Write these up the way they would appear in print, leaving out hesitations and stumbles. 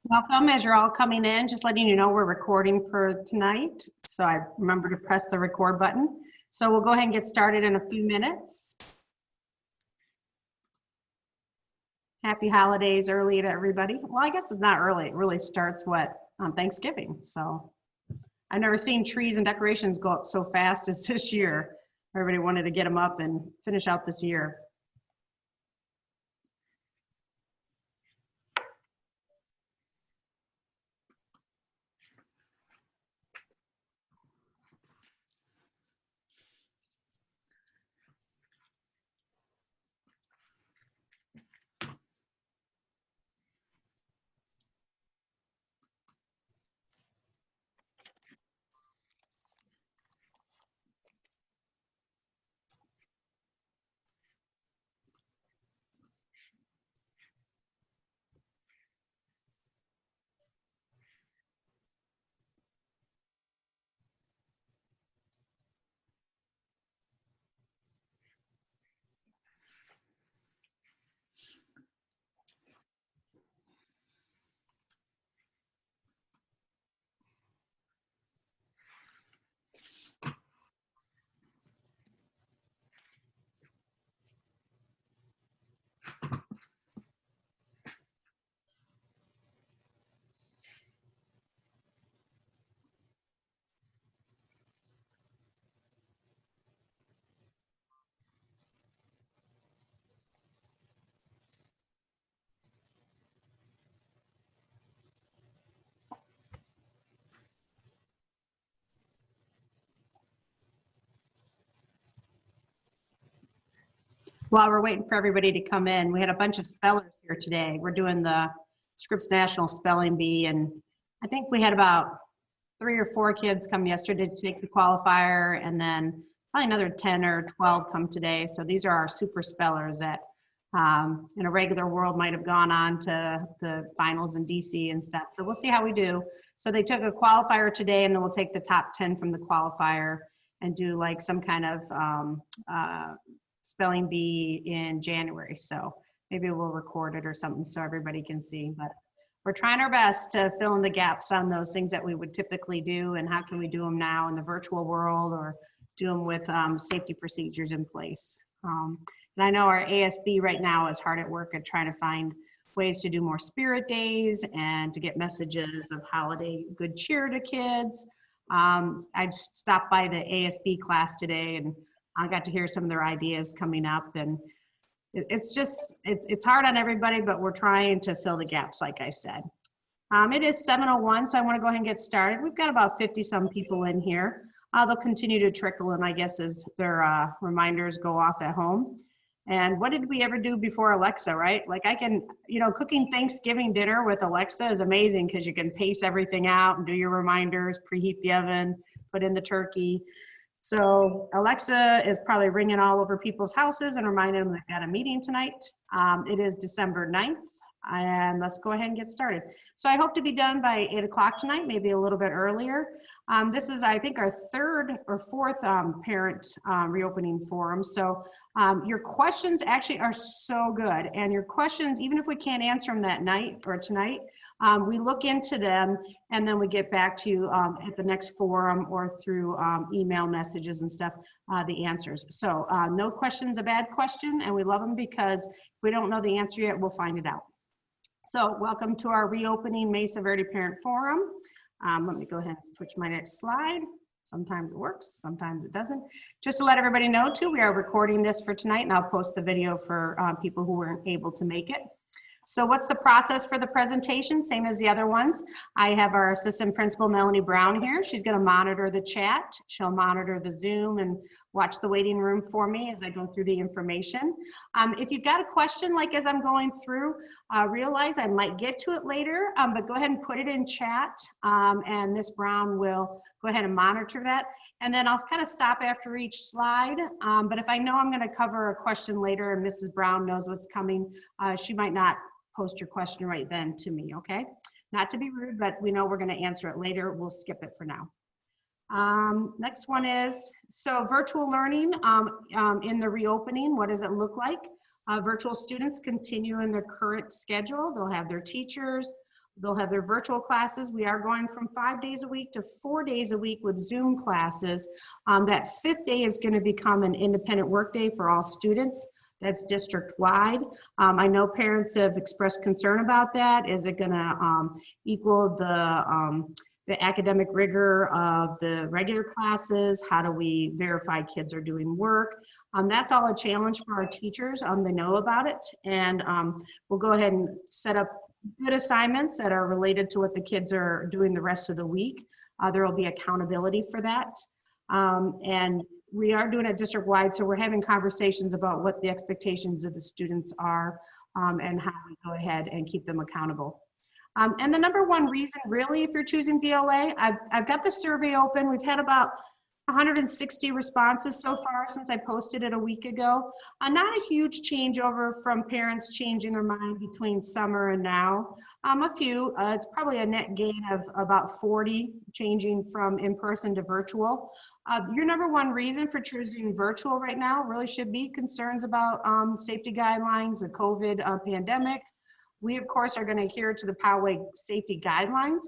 Welcome. As you're all coming in, just letting you know we're recording for tonight. So I remember to press the record button. So we'll go ahead and get started in a few minutes. Happy holidays early to everybody. Well, I guess it's not early. It really starts on Thanksgiving. So I've never seen trees and decorations go up so fast as this year. Everybody wanted to get them up and finish out this year. While we're waiting for everybody to come in, we had a bunch of spellers here today. We're doing the Scripps National Spelling Bee, and I think we had about 3 or 4 kids come yesterday to take the qualifier, and then probably another 10 or 12 come today. So these are our super spellers that in a regular world might have gone on to the finals in DC and stuff. So we'll see how we do. So they took a qualifier today, and then we'll take the top 10 from the qualifier and do like some kind of spelling bee in January. So maybe we'll record it or something so everybody can see. But we're trying our best to fill in the gaps on those things that we would typically do, and how can we do them now in the virtual world, or do them with safety procedures in place. And I know our ASB right now is hard at work at trying to find ways to do more spirit days and to get messages of holiday good cheer to kids. I just stopped by the ASB class today, and I got to hear some of their ideas coming up, and it's hard on everybody, but we're trying to fill the gaps, like I said. It is 7:01, so I want to go ahead and get started. We've got about 50 some people in here. They'll continue to trickle in, I guess, as their reminders go off at home. And what did we ever do before Alexa, right? Like cooking Thanksgiving dinner with Alexa is amazing because you can pace everything out and do your reminders, preheat the oven, put in the turkey. So Alexa is probably ringing all over people's houses and reminding them they've got a meeting tonight. It is December 9th, and let's go ahead and get started. So I hope to be done by 8 o'clock tonight, maybe a little bit earlier. This is, I think, our 3rd or 4th parent reopening forum. So your questions actually are so good, and your questions, even if we can't answer them that night or tonight, we look into them, and then we get back to you at the next forum or through email messages and stuff, the answers. So no question's a bad question, and we love them because if we don't know the answer yet, we'll find it out. So welcome to our reopening Mesa Verde Parent Forum. Let me go ahead and switch my next slide. Sometimes it works, sometimes it doesn't. Just to let everybody know too, we are recording this for tonight, and I'll post the video for people who weren't able to make it. So what's the process for the presentation? Same as the other ones. I have our assistant principal, Melanie Brown, here. She's going to monitor the chat. She'll monitor the Zoom and watch the waiting room for me as I go through the information. If you've got a question, like as I'm going through, realize I might get to it later, but go ahead and put it in chat, and Ms. Brown will go ahead and monitor that. And then I'll kind of stop after each slide. But if I know I'm going to cover a question later and Mrs. Brown knows what's coming, she might not post your question right then to me, okay? Not to be rude, but we know we're going to answer it later. We'll skip it for now. Next one is, so virtual learning in the reopening, what does it look like? Virtual students continue in their current schedule. They'll have their teachers. They'll have their virtual classes. We are going from 5 days a week to 4 days a week with Zoom classes. That 5th day is going to become an independent work day for all students. That's district-wide. I know parents have expressed concern about that. Is it going to equal the academic rigor of the regular classes? How do we verify kids are doing work? That's all a challenge for our teachers. They know about it, and we'll go ahead and set up good assignments that are related to what the kids are doing the rest of the week. There will be accountability for that. And we are doing it district-wide, so we're having conversations about what the expectations of the students are and how we go ahead and keep them accountable. And the number one reason, really, if you're choosing DLA, I've got the survey open. We've had about 160 responses so far since I posted it a week ago. Not a huge changeover from parents changing their mind between summer and now. A few, it's probably a net gain of about 40 changing from in-person to virtual. Your number one reason for choosing virtual right now really should be concerns about safety guidelines, the COVID pandemic. We, of course, are going to adhere to the Poway safety guidelines,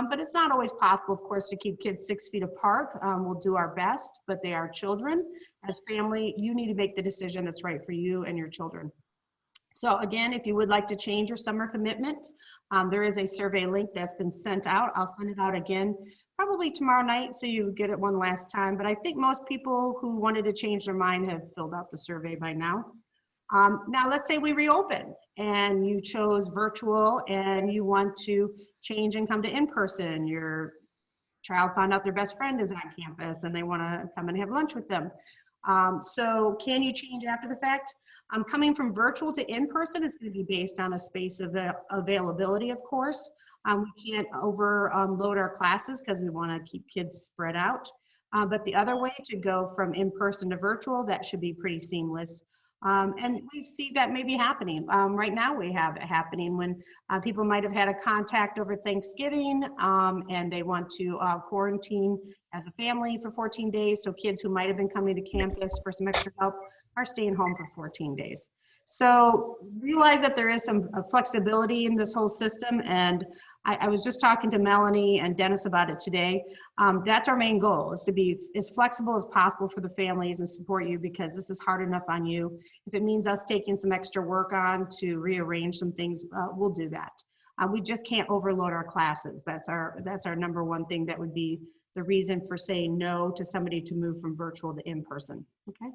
but it's not always possible, of course, to keep kids 6 feet apart. We'll do our best, but they are children. As family, you need to make the decision that's right for you and your children. So again, if you would like to change your summer commitment, there is a survey link that's been sent out. I'll send it out again probably tomorrow night, so you get it one last time. But I think most people who wanted to change their mind have filled out the survey by now. Now let's say we reopen and you chose virtual and you want to change and come to in-person. Your child found out their best friend is on campus and they want to come and have lunch with them. So can you change after the fact? Coming from virtual to in-person is going to be based on a space of availability, of course. We can't overload our classes because we want to keep kids spread out. But the other way to go from in-person to virtual, that should be pretty seamless. And we see that maybe happening. Right now we have it happening when people might have had a contact over Thanksgiving and they want to quarantine as a family for 14 days. So kids who might have been coming to campus for some extra help are staying home for 14 days. So realize that there is some flexibility in this whole system, and I was just talking to Melanie and Dennis about it today. That's our main goal, is to be as flexible as possible for the families and support you, because this is hard enough on you. If it means us taking some extra work on to rearrange some things, we'll do that. We just can't overload our classes. That's our number one thing. That would be the reason for saying no to somebody to move from virtual to in-person, okay?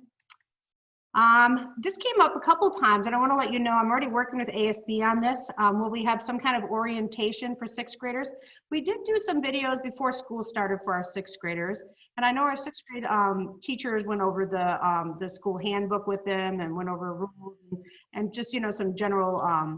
This came up a couple times, and I want to let you know I'm already working with ASB on this. Will we have some kind of orientation for 6th graders? We did do some videos before school started for our 6th graders, and I know our 6th grade teachers went over the school handbook with them and went over rules and just, you know, some general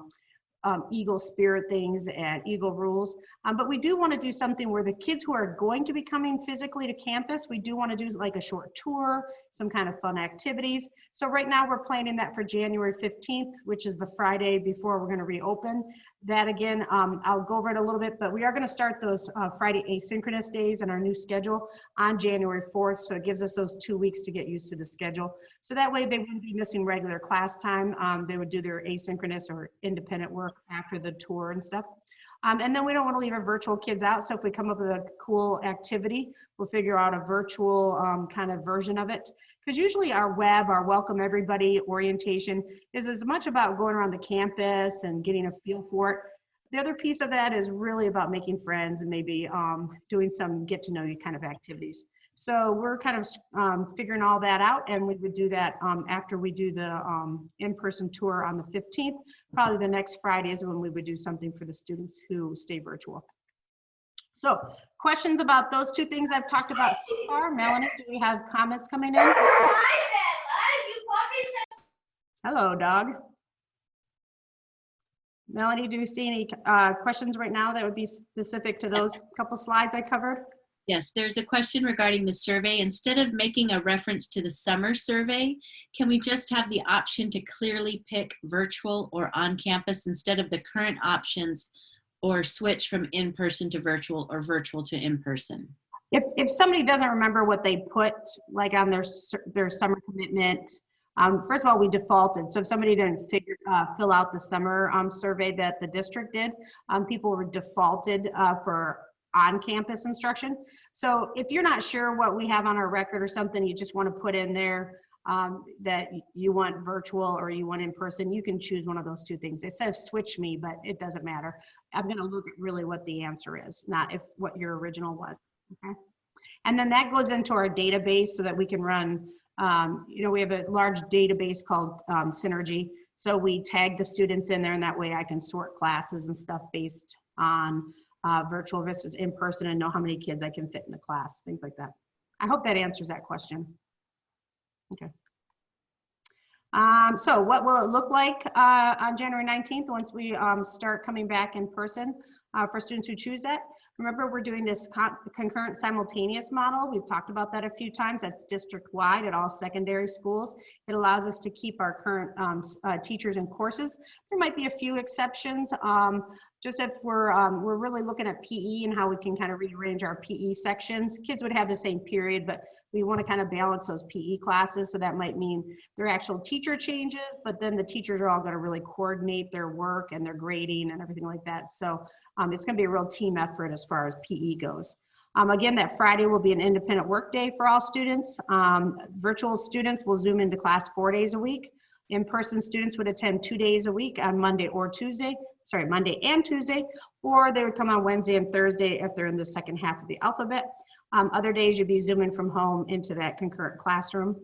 Eagle spirit things and Eagle rules. But we do want to do something where the kids who are going to be coming physically to campus, we do want to do like a short tour, some kind of fun activities. So right now we're planning that for January 15th, which is the Friday before we're going to reopen. That again, I'll go over it a little bit, but we are going to start those Friday asynchronous days in our new schedule on January 4th. So it gives us those 2 weeks to get used to the schedule. So that way they wouldn't be missing regular class time. They would do their asynchronous or independent work after the tour and stuff. And then we don't want to leave our virtual kids out. So if we come up with a cool activity, we'll figure out a virtual kind of version of it. Because usually our web, our welcome everybody orientation is as much about going around the campus and getting a feel for it. The other piece of that is really about making friends and maybe doing some get to know you kind of activities. So we're kind of figuring all that out, and we would do that after we do the in-person tour on the 15th. Probably the next Friday is when we would do something for the students who stay virtual. So questions about those two things I've talked about so far? Melanie, do we have comments coming in? Hello, dog. Melanie, do you see any questions right now that would be specific to those couple slides I covered? Yes, there's a question regarding the survey. Instead of making a reference to the summer survey, can we just have the option to clearly pick virtual or on campus instead of the current options, or switch from in-person to virtual or virtual to in-person? If somebody doesn't remember what they put like on their summer commitment, First of all, we defaulted. So if somebody didn't fill out the summer survey that the district did, people were defaulted for on-campus instruction. So if you're not sure what we have on our record or something, you just want to put in there that you want virtual or you want in person, you can choose one of those two things. It says switch me, but it doesn't matter. I'm going to look at really what the answer is, not if what your original was. Okay. And then that goes into our database so that we can run, we have a large database called Synergy. So we tag the students in there, and that way I can sort classes and stuff based on virtual versus in person and know how many kids I can fit in the class, things like that. I hope that answers that question. Okay. So what will it look like on January 19th once we start coming back in person for students who choose that? Remember, we're doing this concurrent simultaneous model. We've talked about that a few times. That's district-wide at all secondary schools. It allows us to keep our current teachers and courses. There might be a few exceptions. Just if we're really looking at PE and how we can kind of rearrange our PE sections. Kids would have the same period, but we want to kind of balance those PE classes. So that might mean their actual teacher changes, but then the teachers are all going to really coordinate their work and their grading and everything like that. So it's going to be a real team effort as far as PE goes. Again, that Friday will be an independent work day for all students. Virtual students will Zoom into class 4 days a week. In-person students would attend 2 days a week on Monday and Tuesday, or they would come on Wednesday and Thursday if they're in the second half of the alphabet. Other days you'd be Zooming from home into that concurrent classroom.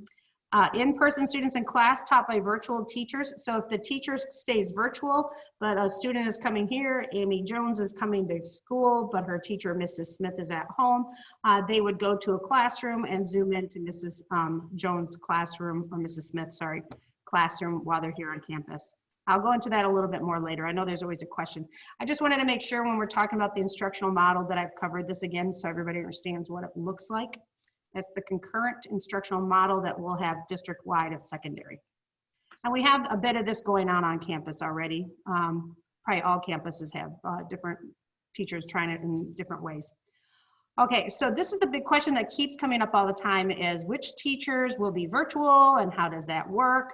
In-person students in class taught by virtual teachers. So if the teacher stays virtual, but a student is coming here, Amy Jones is coming to school, but her teacher, Mrs. Smith, is at home, they would go to a classroom and Zoom into Mrs. Jones' classroom, or Mrs. Smith, sorry, classroom while they're here on campus. I'll go into that a little bit more later. I know there's always a question. I just wanted to make sure when we're talking about the instructional model that I've covered this again so everybody understands what it looks like. That's the concurrent instructional model that we'll have district-wide at secondary. And we have a bit of this going on campus already. Probably all campuses have different teachers trying it in different ways. Okay, so this is the big question that keeps coming up all the time is which teachers will be virtual and how does that work?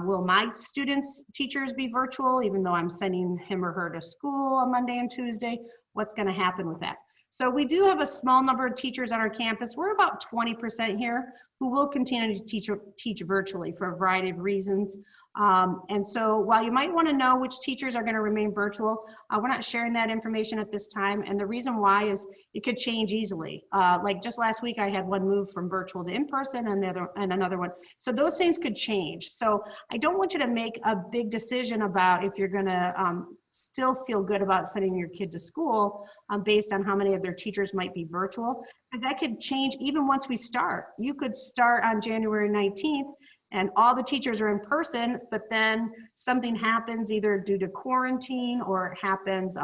Will my students' teachers be virtual even though I'm sending him or her to school on Monday and Tuesday? What's going to happen with that? So we do have a small number of teachers on our campus. We're about 20% here who will continue to teach virtually for a variety of reasons. And so while you might want to know which teachers are going to remain virtual, we're not sharing that information at this time. And the reason why is it could change easily. Like just last week, I had one move from virtual to in-person and another one. So those things could change. So I don't want you to make a big decision about if you're going to still feel good about sending your kid to school based on how many of their teachers might be virtual, because that could change even once we start. You could start on January 19th and all the teachers are in person, but then something happens either due to quarantine or it happens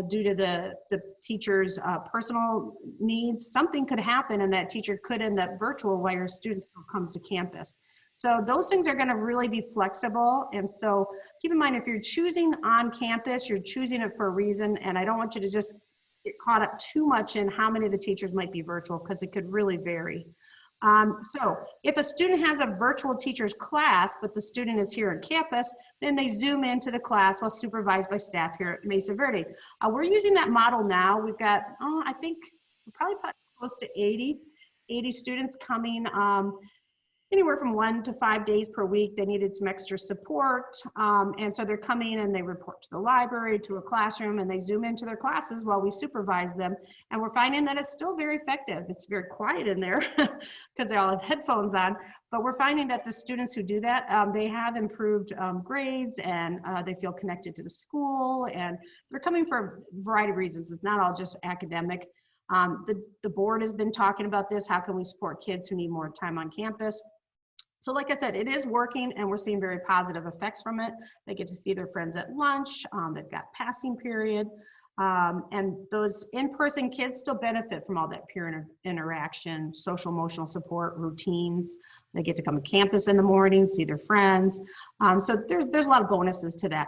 due to the teacher's personal needs. Something could happen and that teacher could end up virtual while your student still comes to campus. So those things are going to really be flexible. And so keep in mind, if you're choosing on campus, you're choosing it for a reason. And I don't want you to just get caught up too much in how many of the teachers might be virtual because it could really vary. So if a student has a virtual teacher's class, but the student is here on campus, then they Zoom into the class while supervised by staff here at Mesa Verde. We're using that model now. We've got, I think, probably close to 80 students coming anywhere from 1 to 5 days per week. They needed some extra support. And so they're coming and they report to the library, to a classroom, and they Zoom into their classes while we supervise them. And we're finding that it's still very effective. It's very quiet in there because they all have headphones on. But we're finding that the students who do that, they have improved grades and they feel connected to the school. And they're coming for a variety of reasons. It's not all just academic. The board has been talking about this. How can we support kids who need more time on campus? So like I said, it is working and we're seeing very positive effects from it. They get to see their friends at lunch, they've got passing period, and those in-person kids still benefit from all that peer interaction, social emotional support, routines. They get to come to campus in the morning, see their friends. So there's a lot of bonuses to that.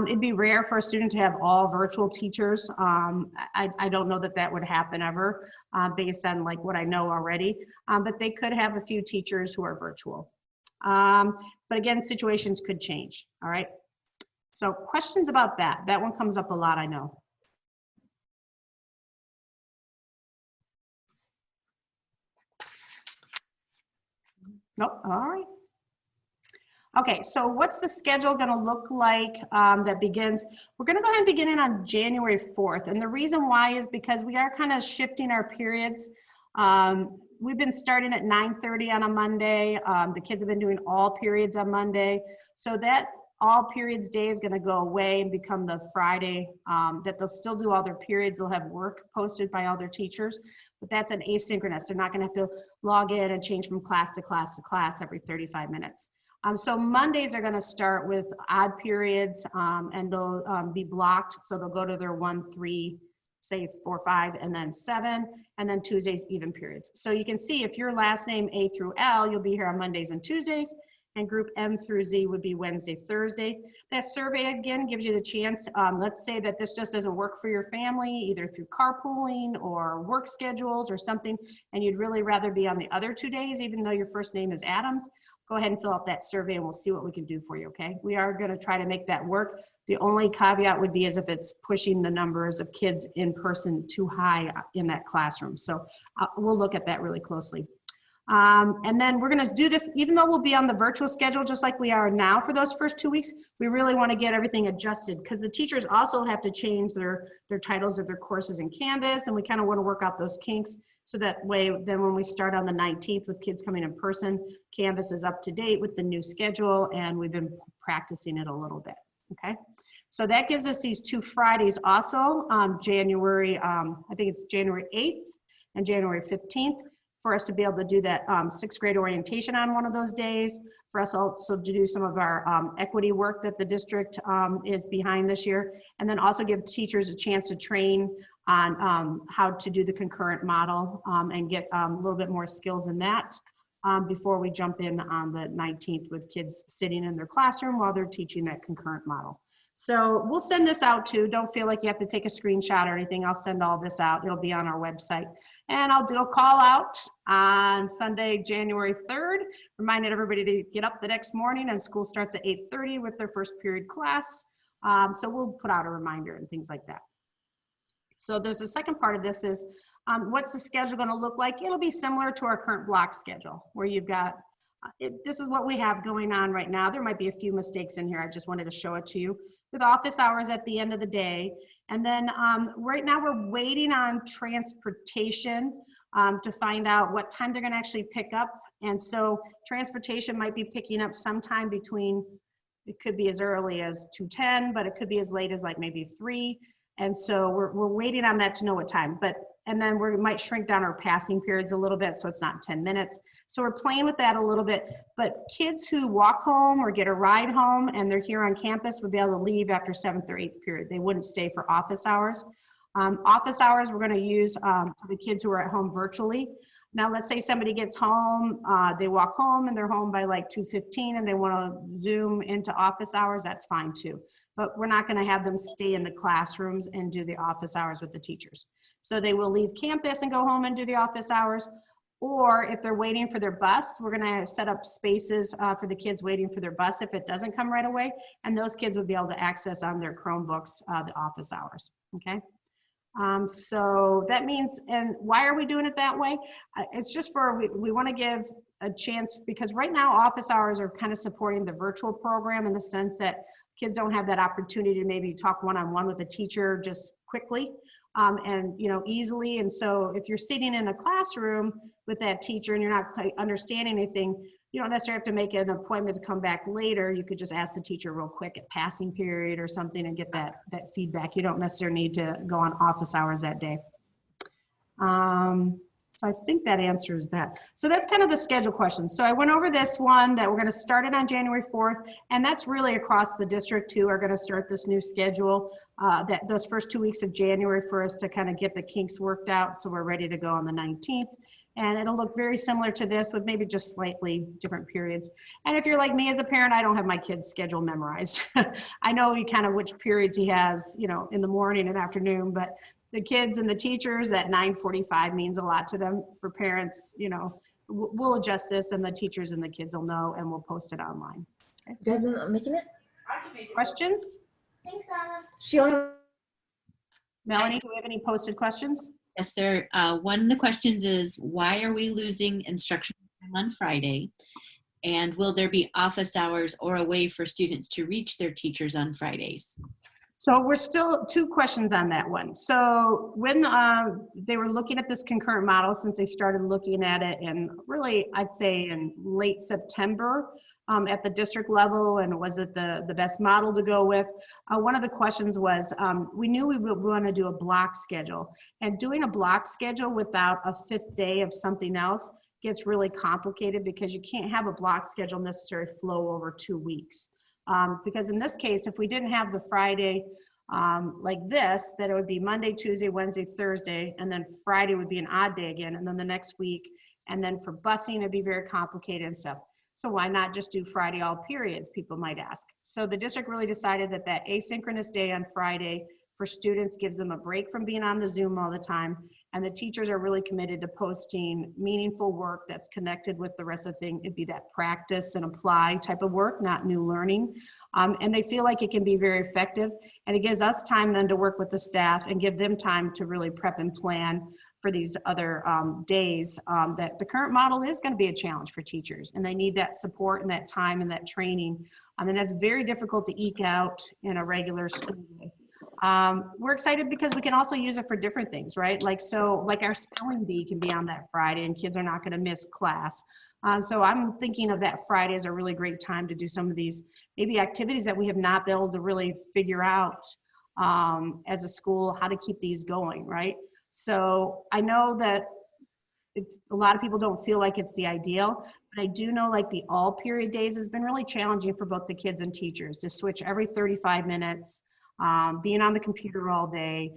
It'd be rare for a student to have all virtual teachers. I don't know that would happen ever based on like what I know already, but they could have a few teachers who are virtual. But again, situations could change, all right? So questions about that? That one comes up a lot, I know. Nope, all right. Okay, so what's the schedule gonna look like that begins? We're gonna go ahead and begin it on January 4th. And the reason why is because we are kind of shifting our periods. We've been starting at 9:30 on a Monday. The kids have been doing all periods on Monday. So that all periods day is gonna go away and become the Friday that they'll still do all their periods. They'll have work posted by all their teachers, but that's an asynchronous. They're not gonna have to log in and change from class to class to class every 35 minutes. So Mondays are going to start with odd periods and they'll be blocked. So they'll go to their 1, 3, say 4, 5, and then 7, and then Tuesdays even periods. So you can see if your last name A through L, you'll be here on Mondays and Tuesdays, and group M through Z would be Wednesday, Thursday. That survey again gives you the chance, let's say that this just doesn't work for your family, either through carpooling or work schedules or something, and you'd really rather be on the other 2 days, even though your first name is Adams. Go ahead and fill out that survey and we'll see what we can do for you, okay? We are gonna try to make that work. The only caveat would be as if it's pushing the numbers of kids in person too high in that classroom. So we'll look at that really closely. And then we're gonna do this, even though we'll be on the virtual schedule just like we are now for those first 2 weeks, we really wanna get everything adjusted because the teachers also have to change their titles of their courses in Canvas, and we kinda wanna work out those kinks. So that way, then when we start on the 19th with kids coming in person, Canvas is up to date with the new schedule, and we've been practicing it a little bit, okay? So that gives us these 2 Fridays also, January, I think it's January 8th and January 15th, for us to be able to do that 6th grade orientation on one of those days, for us also to do some of our equity work that the district is behind this year, and then also give teachers a chance to train on how to do the concurrent model and get a little bit more skills in that before we jump in on the 19th with kids sitting in their classroom while they're teaching that concurrent model. So we'll send this out too. Don't feel like you have to take a screenshot or anything. I'll send all this out. It'll be on our website. And I'll do a call out on Sunday, January 3rd, reminding everybody to get up the next morning, and school starts at 8:30 with their first period class. So we'll put out a reminder and things like that. So there's a second part of this is, what's the schedule gonna look like? It'll be similar to our current block schedule where you've got, this is what we have going on right now. There might be a few mistakes in here. I just wanted to show it to you. With office hours at the end of the day. And then right now we're waiting on transportation to find out what time they're gonna actually pick up. And so transportation might be picking up sometime between, it could be as early as 2:10, but it could be as late as like maybe 3. And so we're waiting on that to know what time, and then we might shrink down our passing periods a little bit so it's not 10 minutes. So we're playing with that a little bit, but kids who walk home or get a ride home and they're here on campus would be able to leave after 7th or 8th period. They wouldn't stay for office hours. Office hours we're gonna use for the kids who are at home virtually. Now let's say somebody gets home, they walk home and they're home by like 2:15 and they wanna Zoom into office hours, that's fine too. But we're not gonna have them stay in the classrooms and do the office hours with the teachers. So they will leave campus and go home and do the office hours. Or if they're waiting for their bus, we're gonna set up spaces for the kids waiting for their bus if it doesn't come right away. And those kids would be able to access on their Chromebooks the office hours, okay? So that means, and why are we doing it that way? It's just for, we wanna give a chance, because right now office hours are kind of supporting the virtual program in the sense that kids don't have that opportunity to maybe talk one-on-one with a teacher just quickly and easily. And so if you're sitting in a classroom with that teacher and you're not quite understanding anything, you don't necessarily have to make an appointment to come back later. You could just ask the teacher real quick at passing period or something and get that feedback. You don't necessarily need to go on office hours that day. So I think that answers that. So that's kind of the schedule question. So I went over this one that we're gonna start it on January 4th, and that's really across the district too, are gonna start this new schedule, those first 2 weeks of January for us to kind of get the kinks worked out. So we're ready to go on the 19th. And it'll look very similar to this with maybe just slightly different periods. And if you're like me as a parent, I don't have my kid's schedule memorized. I know kind of which periods he has, in the morning and afternoon, but the kids and the teachers, that 9:45 means a lot to them. For parents, we'll adjust this, and the teachers and the kids will know, and we'll post it online. You guys been making it? Questions? Thanks, Anna. She only. Melanie, do we have any posted questions? Yes, there. One of the questions is, why are we losing instructional time on Friday? And will there be office hours or a way for students to reach their teachers on Fridays? So we're still, two questions on that one. So when they were looking at this concurrent model, since they started looking at it in really, I'd say in late September at the district level, and was it the best model to go with? One of the questions was, we knew we would want to do a block schedule, and doing a block schedule without a fifth day of something else gets really complicated, because you can't have a block schedule necessarily flow over 2 weeks. Because in this case, if we didn't have the Friday like this, that it would be Monday, Tuesday, Wednesday, Thursday, and then Friday would be an odd day again, and then the next week, and then for busing, it'd be very complicated and stuff. So why not just do Friday all periods, people might ask. So the district really decided that that asynchronous day on Friday for students gives them a break from being on the Zoom all the time, and the teachers are really committed to posting meaningful work that's connected with the rest of the thing. It'd be that practice and apply type of work, not new learning. And they feel like it can be very effective, and it gives us time then to work with the staff and give them time to really prep and plan for these other days. That the current model is going to be a challenge for teachers, and they need that support and that time and that training. And that's very difficult to eke out in a regular school day. We're excited because we can also use it for different things, right? Like, so like our spelling bee can be on that Friday, and kids are not going to miss class. So I'm thinking of that Friday as a really great time to do some of these maybe activities that we have not been able to really figure out as a school, how to keep these going, right? So I know that a lot of people don't feel like it's the ideal, but I do know like the all period days has been really challenging for both the kids and teachers to switch every 35 minutes. Being on the computer all day,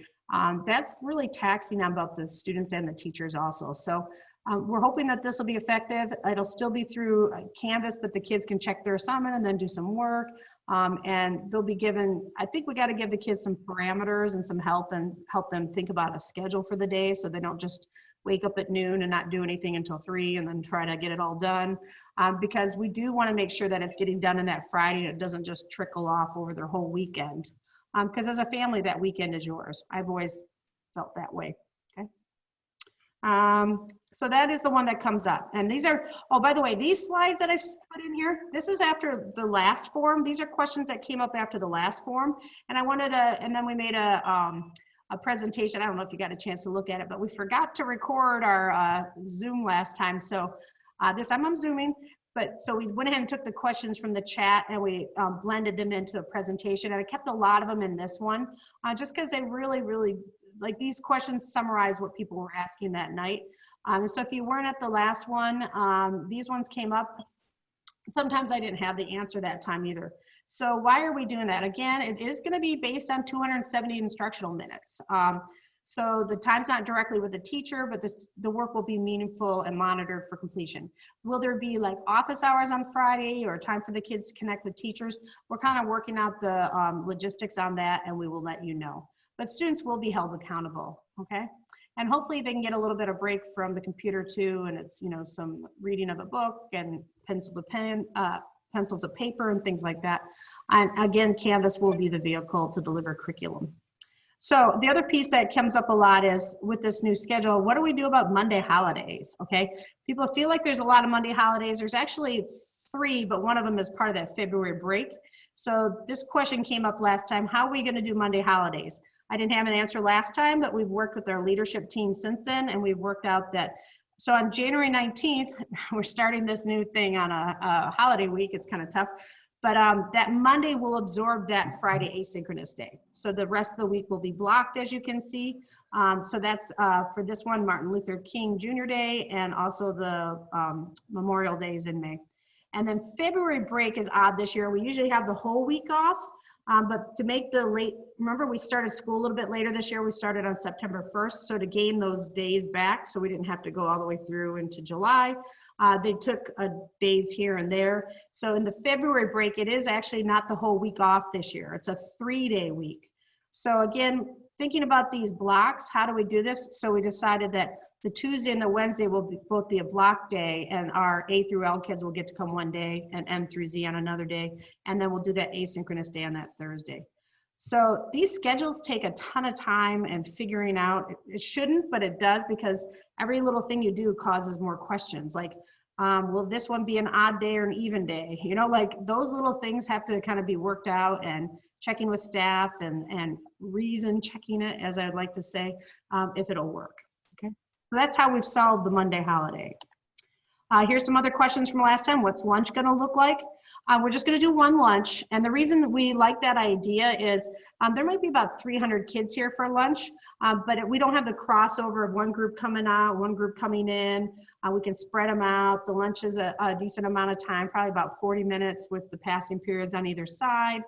that's really taxing on both the students and the teachers also. So we're hoping that this will be effective. It'll still be through Canvas, but the kids can check their assignment and then do some work. And they'll be given, I think we got to give the kids some parameters and some help, and help them think about a schedule for the day, so they don't just wake up at noon and not do anything until 3 and then try to get it all done. Because we do want to make sure that it's getting done on that Friday and it doesn't just trickle off over their whole weekend. Because as a family, that weekend is yours. I've always felt that way, okay? So that is the one that comes up. And these are, oh, by the way, these slides that I put in here, this is after the last form. These are questions that came up after the last form. And I wanted to, and then we made a presentation. I don't know if you got a chance to look at it, but we forgot to record our Zoom last time. So this time I'm Zooming. But so we went ahead and took the questions from the chat, and we blended them into a presentation. And I kept a lot of them in this one, just because they really, like, these questions summarize what people were asking that night. So if you weren't at the last one, these ones came up. Sometimes I didn't have the answer that time either. So why are we doing that? Again, it is going to be based on 270 instructional minutes. So the time's not directly with the teacher, but the work will be meaningful and monitored for completion. Will there be like office hours on Friday or time for the kids to connect with teachers? We're kind of working out the logistics on that, and we will let you know. But students will be held accountable, okay? And hopefully they can get a little bit of break from the computer too, and it's, you know, some reading of a book and pencil to pen, pencil to paper and things like that. And again, Canvas will be the vehicle to deliver curriculum. So the other piece that comes up a lot is with this new schedule, what do we do about Monday holidays, okay? People feel like there's a lot of Monday holidays. There's actually 3, but one of them is part of that February break. So this question came up last time, how are we gonna do Monday holidays? I didn't have an answer last time, but we've worked with our leadership team since then, and we've worked out that, so on January 19th, we're starting this new thing on a holiday week. It's kind of tough. But that Monday will absorb that Friday asynchronous day. So the rest of the week will be blocked, as you can see. So that's for this one, Martin Luther King Jr. Day, and also the Memorial Days in May. And then February break is odd this year. We usually have the whole week off, but to make the late, remember we started school a little bit later this year. We started on September 1st. So to gain those days back, so we didn't have to go all the way through into July, they took days here and there. So in the February break, it is actually not the whole week off this year. It's a 3-day week. So again, thinking about these blocks, how do we do this? So we decided that The Tuesday and the Wednesday will both be a block day, and our A through L kids will get to come one day and M through Z on another day. And then we'll do that asynchronous day on that Thursday. So these schedules take a ton of time and figuring out. It shouldn't, but it does, because every little thing you do causes more questions. Like, will this one be an odd day or an even day? You know, like those little things have to kind of be worked out, and checking with staff and reason checking it, as I'd like to say, if it'll work. Okay, so that's how we've solved the Monday holiday. Here's some other questions from last time. What's lunch going to look like? We're just going to do one lunch. And the reason we like that idea is there might be about 300 kids here for lunch, but we don't have the crossover of one group coming out, one group coming in. We can spread them out. The lunch is a decent amount of time, probably about 40 minutes with the passing periods on either side.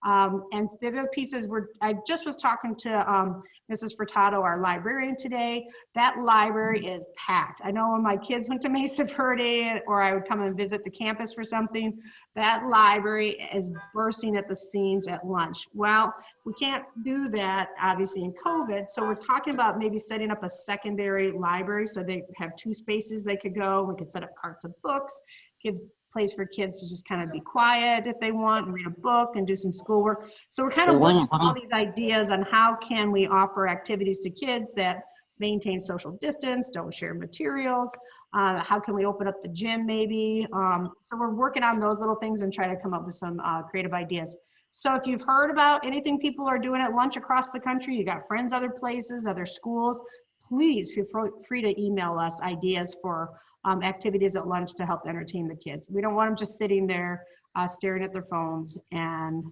And the other pieces I just was talking to Mrs. Furtado, our librarian today. That library is packed. I know when my kids went to Mesa Verde, or I would come and visit the campus for something, that library is bursting at the seams at lunch. Well, we can't do that obviously in COVID. So we're talking about maybe setting up a secondary library so they have 2 spaces they could go. We could set up carts of books, give place for kids to just kind of be quiet if they want and read a book and do some schoolwork. So we're kind of looking at all these ideas on how can we offer activities to kids that maintain social distance, don't share materials. How can we open up the gym maybe? So we're working on those little things and try to come up with some creative ideas. So if you've heard about anything people are doing at lunch across the country, you got friends other places, other schools, please feel free to email us ideas for activities at lunch to help entertain the kids. We don't want them just sitting there staring at their phones, and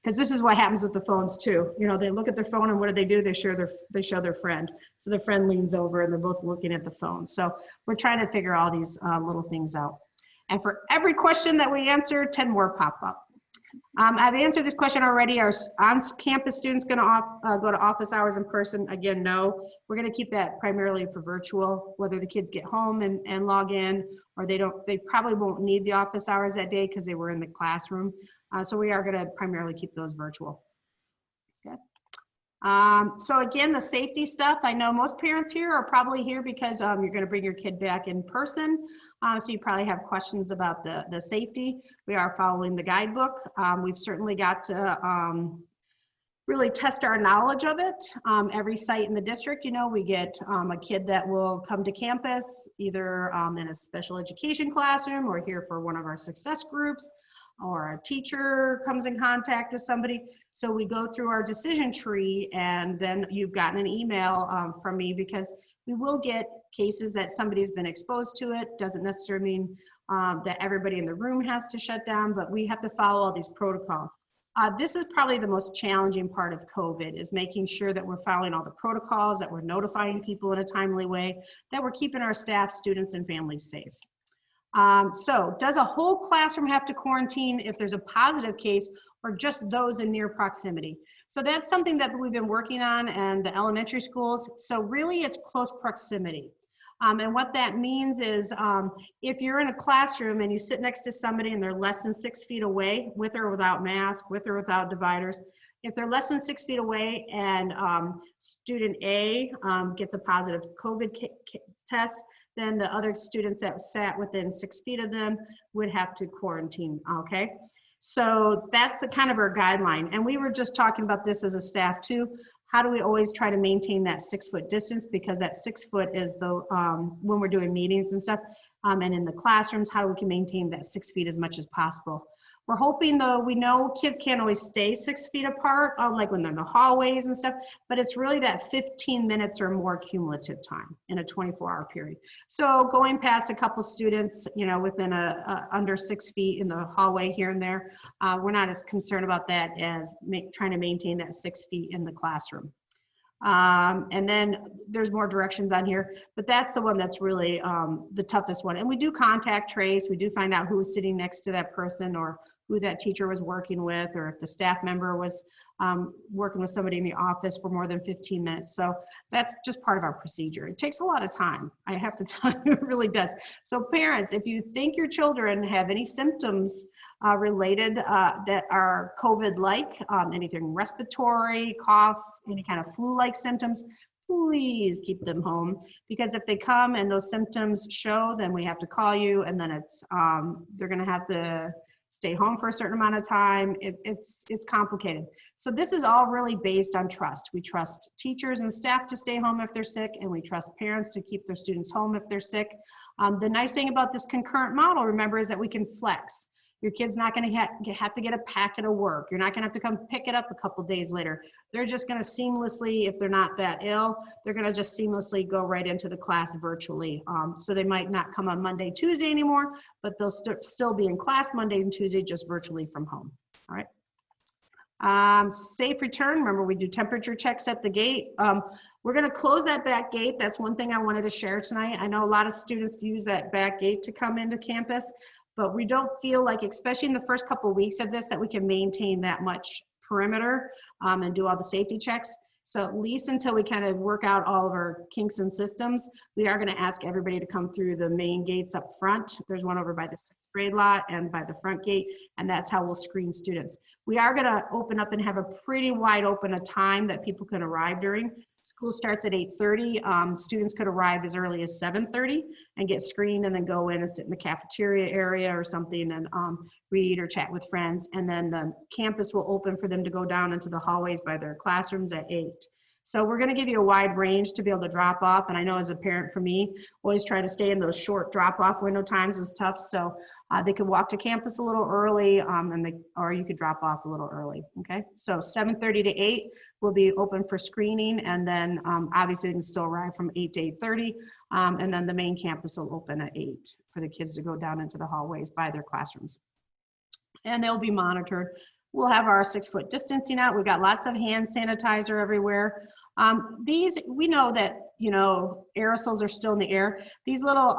because this is what happens with the phones too. You know, they look at their phone and what do? They show their friend. So their friend leans over and they're both looking at the phone. So we're trying to figure all these little things out. And for every question that we answer, 10 more pop up. I've answered this question already. Are on-campus students going to go to office hours in person? Again, no. We're going to keep that primarily for virtual, whether the kids get home and log in, or they probably won't need the office hours that day because they were in the classroom. So we are going to primarily keep those virtual. Okay. So again, the safety stuff, I know most parents here are probably here because you're going to bring your kid back in person. So you probably have questions about the safety. We are following the guidebook. We've certainly got to really test our knowledge of it. Every site in the district, you know, we get a kid that will come to campus either in a special education classroom or here for one of our success groups, or a teacher comes in contact with somebody. So we go through our decision tree, and then you've gotten an email from me, because we will get cases that somebody's been exposed to it. Doesn't necessarily mean that everybody in the room has to shut down, but we have to follow all these protocols. This is probably the most challenging part of COVID, is making sure that we're following all the protocols, that we're notifying people in a timely way, that we're keeping our staff, students, and families safe. So does a whole classroom have to quarantine if there's a positive case, or just those in near proximity? So that's something that we've been working on in the elementary schools. So really it's close proximity. And what that means is if you're in a classroom and you sit next to somebody and they're less than 6 feet away, with or without mask, with or without dividers, if they're less than 6 feet away and student A gets a positive COVID test, then the other students that sat within 6 feet of them would have to quarantine, okay? So that's the kind of our guideline. And we were just talking about this as a staff too. How do we always try to maintain that 6 foot distance? Because that 6 foot is the, when we're doing meetings and stuff, and in the classrooms, how we can maintain that 6 feet as much as possible. We're hoping, though, we know kids can't always stay 6 feet apart, like when they're in the hallways and stuff, but it's really that 15 minutes or more cumulative time in a 24-hour period. So going past a couple students, you know, within under 6 feet in the hallway here and there, we're not as concerned about that as trying to maintain that 6 feet in the classroom. And then there's more directions on here, but that's the one that's really the toughest one. And we do contact trace. We do find out who was sitting next to that person, or who that teacher was working with, or if the staff member was working with somebody in the office for more than 15 minutes. So that's just part of our procedure. It takes a lot of time. I have to tell you, it really does. So parents, if you think your children have any symptoms related that are COVID-like, anything respiratory, cough, any kind of flu-like symptoms, please keep them home, because if they come and those symptoms show, then we have to call you, and then it's they're going to have to stay home for a certain amount of time. It's complicated. So this is all really based on trust. We trust teachers and staff to stay home if they're sick, and we trust parents to keep their students home if they're sick. The nice thing about this concurrent model, remember, is that we can flex. Your kid's not going to have to get a packet of work. You're not going to have to come pick it up a couple days later. They're just going to seamlessly, if they're not that ill, they're going to just seamlessly go right into the class virtually. So they might not come on Monday, Tuesday anymore, but they'll still be in class Monday and Tuesday, just virtually from home. All right. Safe return. Remember, we do temperature checks at the gate. We're going to close that back gate. That's one thing I wanted to share tonight. I know a lot of students use that back gate to come into campus, but we don't feel like, especially in the first couple of weeks of this, that we can maintain that much perimeter and do all the safety checks. So at least until we kind of work out all of our kinks and systems, we are going to ask everybody to come through the main gates up front. There's one over by the 6th grade lot and by the front gate, and that's how we'll screen students. We are going to open up and have a pretty wide open a time that people can arrive during. School starts at 8:30. Students could arrive as early as 7:30 and get screened, and then go in and sit in the cafeteria area or something and read or chat with friends. And then the campus will open for them to go down into the hallways by their classrooms at 8. So we're going to give you a wide range to be able to drop off. And I know as a parent, for me, always try to stay in those short drop-off window times was tough. So they could walk to campus a little early, or you could drop off a little early. Okay, so 7:30 to 8 will be open for screening, and then obviously they can still arrive from 8 to 8:30, and then the main campus will open at 8 for the kids to go down into the hallways by their classrooms, and they'll be monitored. We'll have our 6-foot distancing out. We've got lots of hand sanitizer everywhere. We know that, you know, aerosols are still in the air. These little,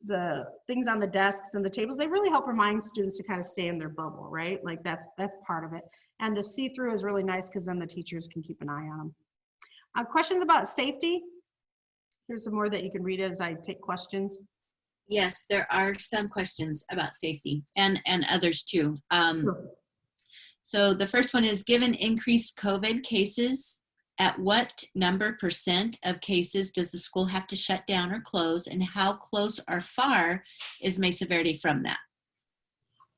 the things on the desks and the tables, they really help remind students to kind of stay in their bubble, right? Like that's part of it. And the see-through is really nice because then the teachers can keep an eye on them. Questions about safety? Here's some more that you can read as I take questions. Yes, there are some questions about safety and others too. Sure. So the first one is, given increased COVID cases, at what % of cases does the school have to shut down or close, and how close or far is Mesa Verde from that?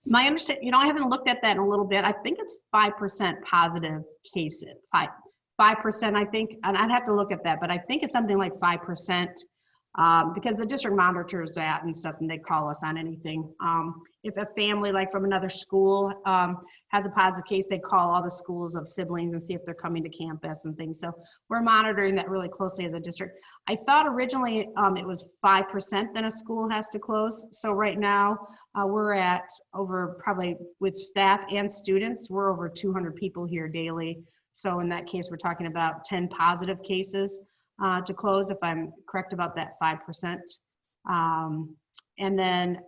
My understanding, you know, I haven't looked at that in a little bit. I think it's 5% positive cases, 5%, I think, and I'd have to look at that, but I think it's something like 5%. Because the district monitors that and stuff, and they call us on anything. If a family like from another school has a positive case, they call all the schools of siblings and see if they're coming to campus and things. So we're monitoring that really closely as a district. I thought originally it was 5% then a school has to close. So right now we're at over, probably with staff and students, we're over 200 people here daily. So in that case, we're talking about 10 positive cases to close, if I'm correct about that 5%. And then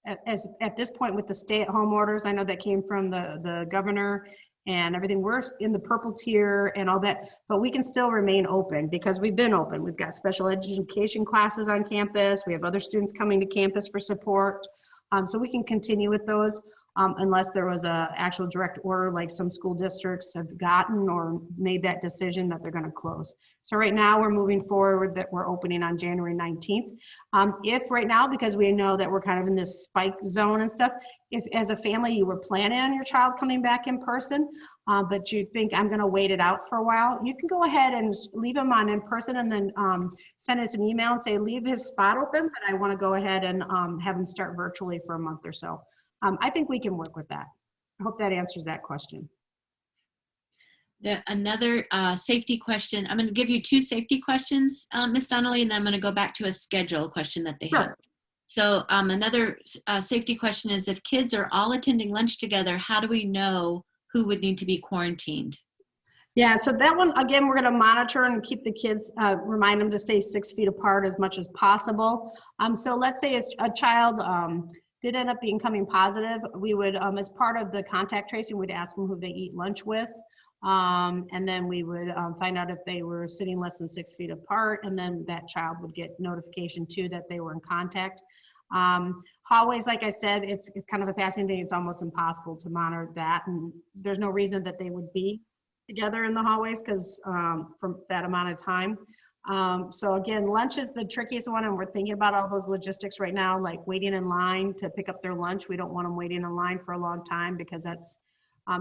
at this point with the stay-at-home orders, I know that came from the governor and everything, we're in the purple tier and all that, but we can still remain open because we've been open. We've got special education classes on campus. We have other students coming to campus for support. So we can continue with those. Unless there was a actual direct order like some school districts have gotten or made that decision that they're going to close. So right now we're moving forward that we're opening on January 19th. If right now, because we know that we're kind of in this spike zone and stuff, if as a family you were planning on your child coming back in person, but you think I'm going to wait it out for a while, you can go ahead and leave them on in person and then send us an email and say, leave his spot open, but I want to go ahead and have him start virtually for a month or so. I think we can work with that. I hope that answers that question. Another safety question. I'm going to give you 2 safety questions, Ms. Donnelly, and then I'm going to go back to a schedule question that they have. Sure. So another safety question is, if kids are all attending lunch together, how do we know who would need to be quarantined? Yeah, so that one, again, we're going to monitor and keep the kids, remind them to stay 6 feet apart as much as possible. So let's say a child did end up becoming positive, we would, as part of the contact tracing, we'd ask them who they eat lunch with. And then we would find out if they were sitting less than 6 feet apart, and then that child would get notification too that they were in contact. Hallways, like I said, it's kind of a passing thing. It's almost impossible to monitor that, and there's no reason that they would be together in the hallways because from that amount of time. So again, lunch is the trickiest one, and we're thinking about all those logistics right now, like waiting in line to pick up their lunch. We don't want them waiting in line for a long time because that's,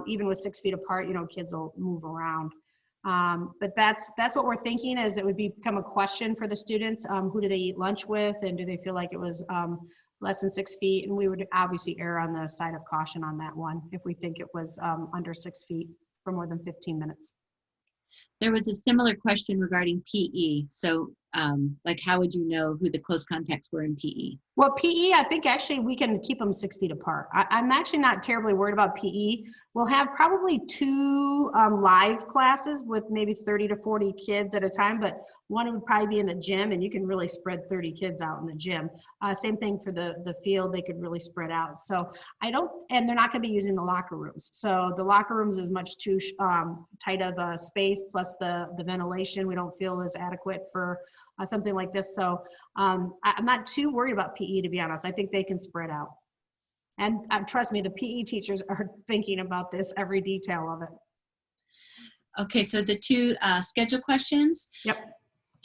even with 6 feet apart, you know, kids will move around. But that's what we're thinking, is it would become a question for the students. Who do they eat lunch with, and do they feel like it was less than 6 feet? And we would obviously err on the side of caution on that one if we think it was under 6 feet for more than 15 minutes. There was a similar question regarding PE. So like, how would you know who the close contacts were in PE? Well, PE, I think actually we can keep them 6 feet apart. I'm actually not terribly worried about PE. We'll have probably 2 live classes with maybe 30 to 40 kids at a time, but one would probably be in the gym, and you can really spread 30 kids out in the gym. Same thing for the field, they could really spread out. So and they're not gonna be using the locker rooms. So the locker rooms is much too tight of a space, plus the ventilation we don't feel is adequate for something like this. So I'm not too worried about PE, to be honest. I think they can spread out. And trust me, the PE teachers are thinking about this, every detail of it. Okay, so the 2 schedule questions. Yep.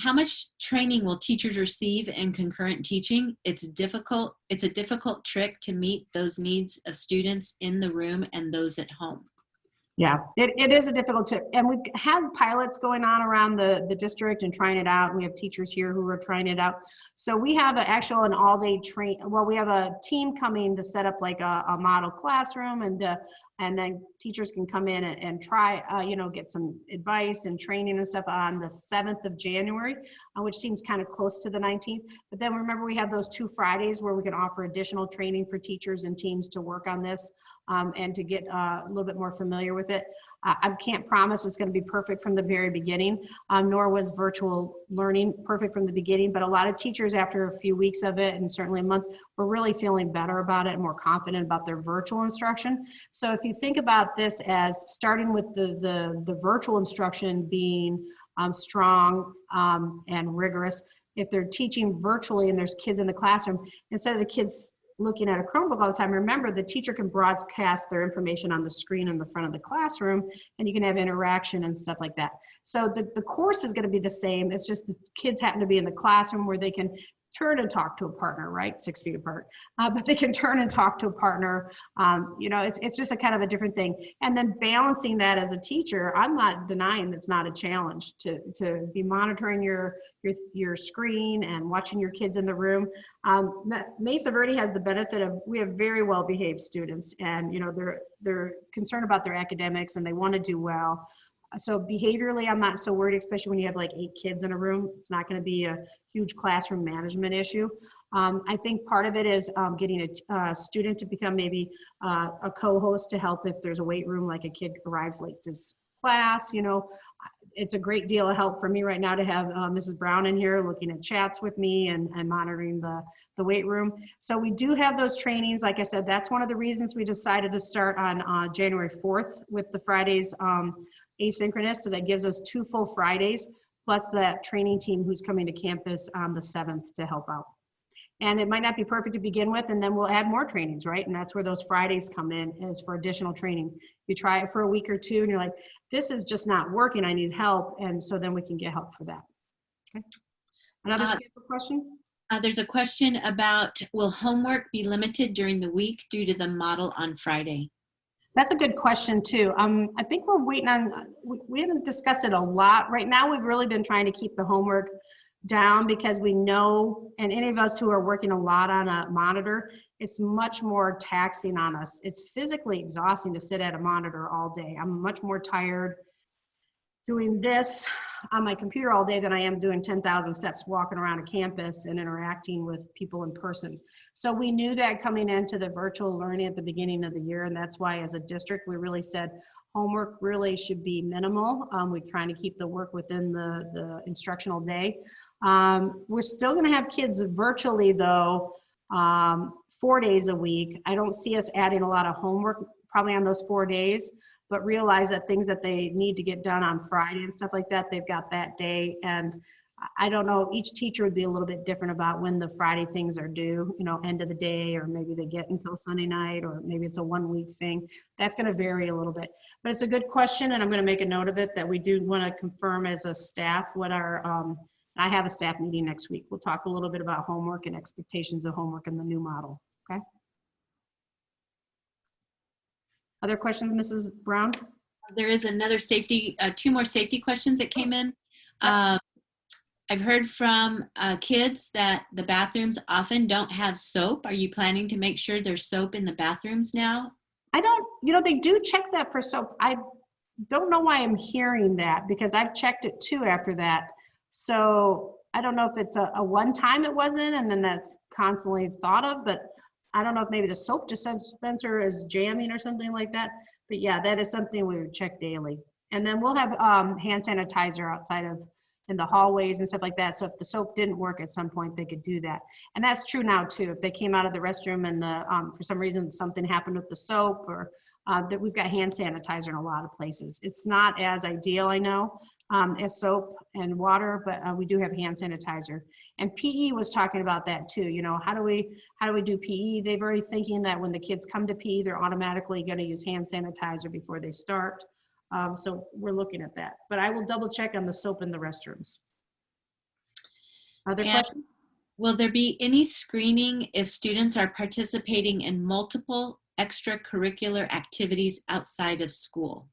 How much training will teachers receive in concurrent teaching? It's a difficult trick to meet those needs of students in the room and those at home. Yeah, it is a difficult tip. And we've had pilots going on around the district and trying it out. And we have teachers here who are trying it out. So we have an all-day we have a team coming to set up like a model classroom, and then teachers can come in and try, get some advice and training and stuff on the 7th of January, which seems kind of close to the 19th. But then remember, we have those 2 Fridays where we can offer additional training for teachers and teams to work on this and to get a little bit more familiar with it. I can't promise it's going to be perfect from the very beginning, nor was virtual learning perfect from the beginning, but a lot of teachers, after a few weeks of it, and certainly a month, were really feeling better about it and more confident about their virtual instruction. So if you think about this as starting with the virtual instruction being strong and rigorous, if they're teaching virtually and there's kids in the classroom, instead of the kids looking at a Chromebook all the time, remember the teacher can broadcast their information on the screen in the front of the classroom, and you can have interaction and stuff like that. So the course is going to be the same. It's just the kids happen to be in the classroom where they can turn and talk to a partner, right? 6 feet apart, but they can turn and talk to a partner. It's just a kind of a different thing. And then balancing that as a teacher, I'm not denying that's not a challenge to be monitoring your screen and watching your kids in the room. Mesa Verde has the benefit of, we have very well behaved students, and they're concerned about their academics and they want to do well. So behaviorally, I'm not so worried, especially when you have like 8 kids in a room. It's not going to be a huge classroom management issue. I think part of it is getting a student to become maybe a co-host to help if there's a wait room, like a kid arrives late to class. It's a great deal of help for me right now to have Mrs. Brown in here looking at chats with me and monitoring the weight room. So we do have those trainings. Like I said, that's one of the reasons we decided to start on January 4th with the Fridays asynchronous. So that gives us 2 full Fridays, plus that training team who's coming to campus on the 7th to help out. And it might not be perfect to begin with, and then we'll add more trainings, right? And that's where those Fridays come in, is for additional training. You try it for a week or 2 and you're like, this is just not working, I need help. And so then we can get help for that. Okay. Another question? There's a question about, will homework be limited during the week due to the model on Friday? That's a good question too. I think we're waiting on, we haven't discussed it a lot. Right now, we've really been trying to keep the homework down because we know, and any of us who are working a lot on a monitor, it's much more taxing on us. It's physically exhausting to sit at a monitor all day. I'm much more tired doing this on my computer all day than I am doing 10,000 steps walking around a campus and interacting with people in person. So we knew that coming into the virtual learning at the beginning of the year, and that's why as a district we really said homework really should be minimal. We're trying to keep the work within the instructional day. We're still going to have kids virtually though, 4 days a week. I don't see us adding a lot of homework probably on those 4 days, but realize that things that they need to get done on Friday and stuff like that, they've got that day. And I don't know, each teacher would be a little bit different about when the Friday things are due, you know, end of the day, or maybe they get until Sunday night, or maybe it's a 1 week thing. That's going to vary a little bit, but it's a good question, and I'm going to make a note of it that we do want to confirm as a staff what our, I have a staff meeting next week. We'll talk a little bit about homework and expectations of homework in the new model, okay? Other questions, Mrs. Brown? There is another safety, two more safety questions that came in. I've heard from kids that the bathrooms often don't have soap. Are you planning to make sure there's soap in the bathrooms now? I don't, you know, they do check that for soap. I don't know why I'm hearing that, because I've checked it too after that. So I don't know if it's a one time it wasn't, and then that's constantly thought of, but I don't know if maybe the soap dispenser is jamming or something like that. But yeah, that is something we would check daily. And then we'll have hand sanitizer outside of in the hallways and stuff like that. So if the soap didn't work at some point, they could do that. And that's true now too. If they came out of the restroom and the for some reason something happened with the soap, or that we've got hand sanitizer in a lot of places. It's not as ideal, I know, as soap and water, but we do have hand sanitizer. And PE was talking about that too. You know, how do we do PE? They've already thinking that when the kids come to PE, they're automatically going to use hand sanitizer before they start. So we're looking at that, but I will double check on the soap in the restrooms. Other questions? Will there be any screening if students are participating in multiple extracurricular activities outside of school?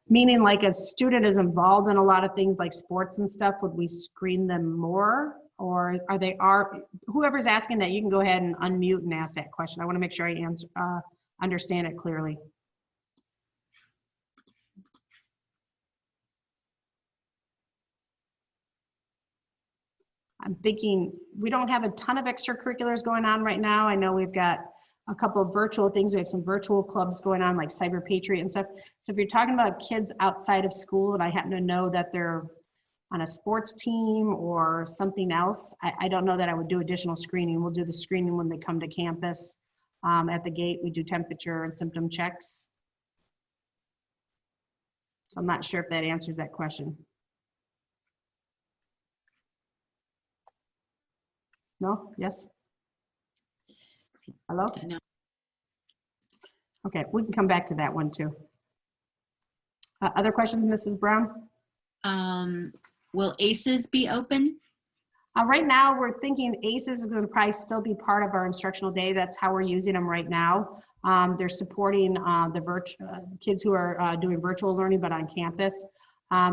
Meaning like a student is involved in a lot of things like sports and stuff, would we screen them more? Or whoever's asking that, you can go ahead and unmute and ask that question. I want to make sure I answer, understand it clearly. I'm thinking we don't have a ton of extracurriculars going on right now. I know we've got a couple of virtual things. We have some virtual clubs going on like Cyber Patriot and stuff. So if you're talking about kids outside of school and I happen to know that they're on a sports team or something else, I don't know that I would do additional screening. We'll do the screening when they come to campus. At the gate, we do temperature and symptom checks. So I'm not sure if that answers that question. No? Yes? Hello? No. Okay, we can come back to that one too. Other questions, Mrs. Brown? Will ACEs be open? Right now, we're thinking ACEs is going to probably still be part of our instructional day. That's how we're using them right now. They're supporting the kids who are doing virtual learning, but on campus.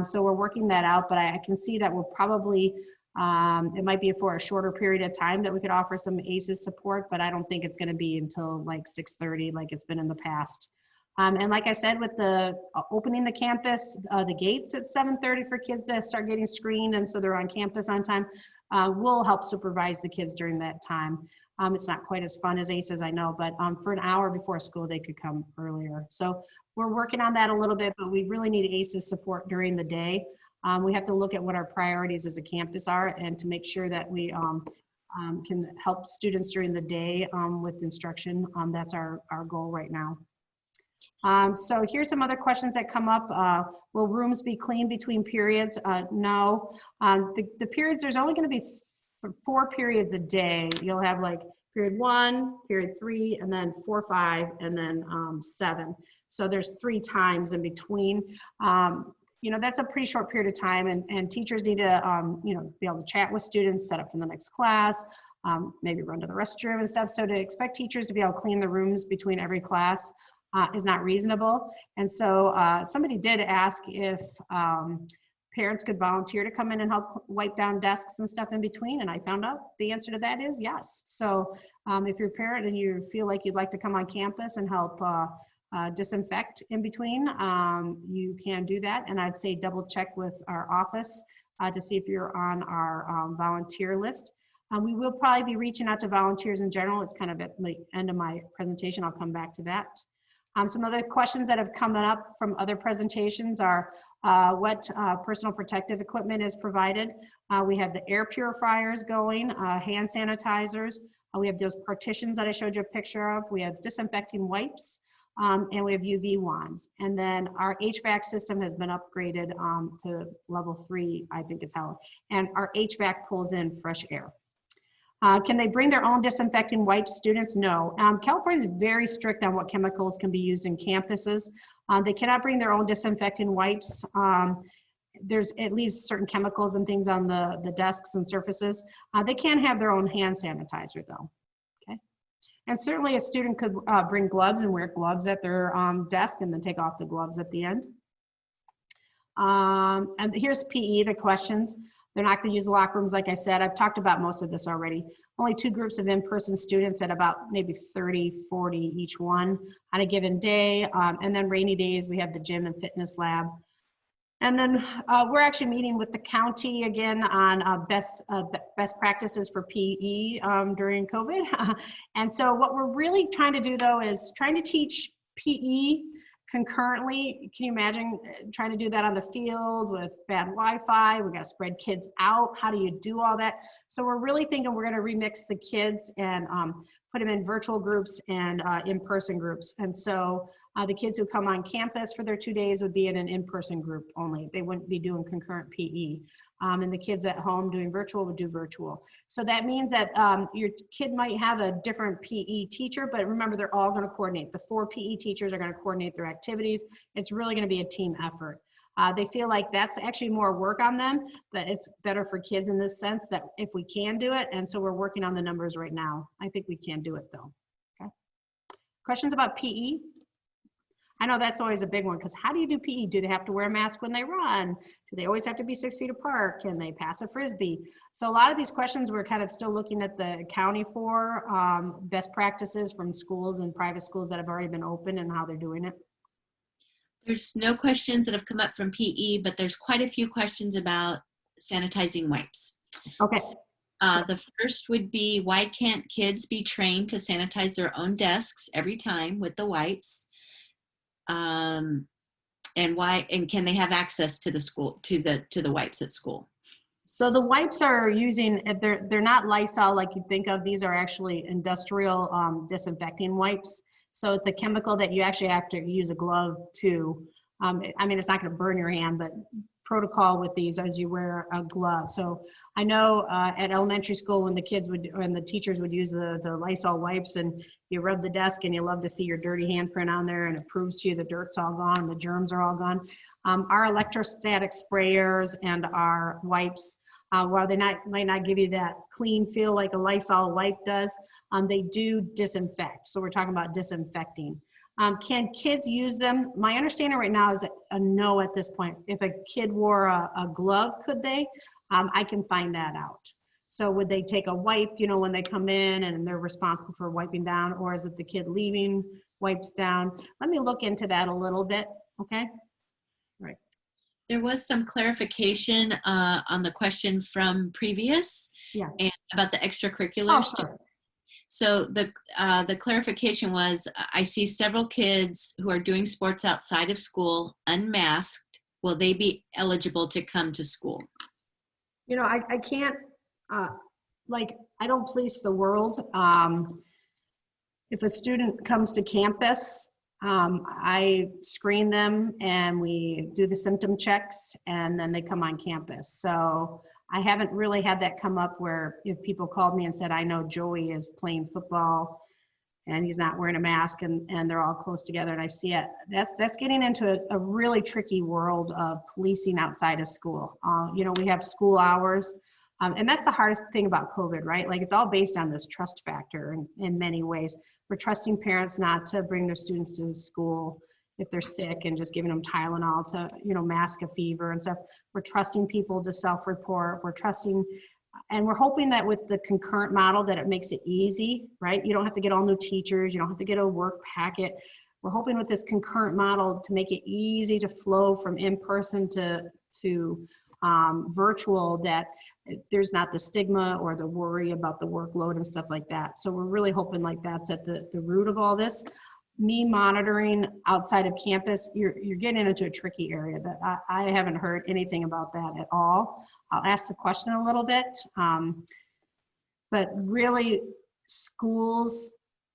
So we're working that out, but I can see that we'll probably, it might be for a shorter period of time that we could offer some ACEs support, but I don't think it's going to be until like 6:30 like it's been in the past. And like I said, with the opening the campus, the gates at 7:30 for kids to start getting screened, and so they're on campus on time, we'll help supervise the kids during that time. It's not quite as fun as ACEs, I know, but for an hour before school, they could come earlier. So we're working on that a little bit, but we really need ACEs support during the day. We have to look at what our priorities as a campus are and to make sure that we can help students during the day with instruction. That's our goal right now. So here's some other questions that come up. Will rooms be clean between periods? No. The periods, there's only going to be 4 periods a day. You'll have like period 1, period 3, and then 4, 5, and then 7. So there's 3 times in between. You know, that's a pretty short period of time, and teachers need to, you know, be able to chat with students, set up for the next class, maybe run to the restroom and stuff. So to expect teachers to be able to clean the rooms between every class is not reasonable. And so somebody did ask if parents could volunteer to come in and help wipe down desks and stuff in between, and I found out the answer to that is yes. So if you're a parent and you feel like you'd like to come on campus and help disinfect in between, you can do that. And I'd say double check with our office to see if you're on our volunteer list. We will probably be reaching out to volunteers in general. It's kind of at the end of my presentation. I'll come back to that. Some other questions that have come up from other presentations are what personal protective equipment is provided. We have the air purifiers going, hand sanitizers. We have those partitions that I showed you a picture of. We have disinfecting wipes. and we have UV wands. And then our HVAC system has been upgraded to level 3, I think is how, and our HVAC pulls in fresh air. Can they bring their own disinfecting wipes, students? No. California is very strict on what chemicals can be used in campuses. They cannot bring their own disinfecting wipes. It leaves certain chemicals and things on the desks and surfaces. They can have their own hand sanitizer though. Okay. And certainly a student could bring gloves and wear gloves at their desk and then take off the gloves at the end. And here's PE, the questions. They're not going to use the locker rooms, like I said. I've talked about most of this already. Only 2 groups of in-person students at about maybe 30, 40 each one on a given day. And then rainy days, we have the gym and fitness lab. And then we're actually meeting with the county again on best practices for PE during COVID. And so what we're really trying to do though is trying to teach PE concurrently. Can you imagine trying to do that on the field with bad Wi-Fi? We got to spread kids out. How do you do all that? So we're really thinking we're going to remix the kids and put them in virtual groups and in-person groups. And so the kids who come on campus for their 2 days would be in an in-person group only. They wouldn't be doing concurrent PE. And the kids at home doing virtual would do virtual. So that means that your kid might have a different PE teacher, but remember, they're all going to coordinate. The 4 PE teachers are going to coordinate their activities. It's really going to be a team effort. They feel like that's actually more work on them, but it's better for kids in this sense that if we can do it. And so we're working on the numbers right now. I think we can do it though. Okay. Questions about PE? I know that's always a big one, because how do you do PE? Do they have to wear a mask when they run? Do they always have to be 6 feet apart? Can they pass a Frisbee? So a lot of these questions we're kind of still looking at the county for, best practices from schools and private schools that have already been open and how they're doing it. There's no questions that have come up from PE, but there's quite a few questions about sanitizing wipes. Okay. The first would be, why can't kids be trained to sanitize their own desks every time with the wipes? And can they have access to the school, to the wipes at school? So the wipes are using, they're not Lysol like you think of. These are actually industrial disinfecting wipes. So it's a chemical that you actually have to use a glove to. I mean, it's not going to burn your hand, but protocol with these as you wear a glove. So I know at elementary school when the kids would, when the teachers would use the Lysol wipes and you rub the desk and you love to see your dirty handprint on there and it proves to you the dirt's all gone, the germs are all gone. Our electrostatic sprayers and our wipes, while they might not give you that clean feel like a Lysol wipe does, they do disinfect. So we're talking about disinfecting. Can kids use them? My understanding right now is a no at this point. If a kid wore a glove, could they? I can find that out. So would they take a wipe, you know, when they come in and they're responsible for wiping down, or is it the kid leaving wipes down? Let me look into that a little bit, okay? Right. There was some clarification on the question from previous, Yeah. and about the extracurriculars. Oh, sure. So the clarification was, I see several kids who are doing sports outside of school unmasked. Will they be eligible to come to school? You know, I can't, like, I don't police the world. If a student comes to campus, I screen them and we do the symptom checks and then they come on campus. So I haven't really had that come up where if people called me and said, I know Joey is playing football and he's not wearing a mask and they're all close together and I see it. That's getting into a really tricky world of policing outside of school. You know, we have school hours. And that's the hardest thing about COVID, right? Like, it's all based on this trust factor in many ways. We're trusting parents not to bring their students to school if they're sick and just giving them Tylenol to, you know, mask a fever and stuff. We're trusting people to self-report. We're trusting, and we're hoping that with the concurrent model that it makes it easy, right? You don't have to get all new teachers. You don't have to get a work packet. We're hoping with this concurrent model to make it easy to flow from in-person to virtual, that there's not the stigma or the worry about the workload and stuff like that. So we're really hoping like that's at the root of all this. Me monitoring outside of campus, you're getting into a tricky area that I haven't heard anything about that at all. I'll ask the question a little bit, but really schools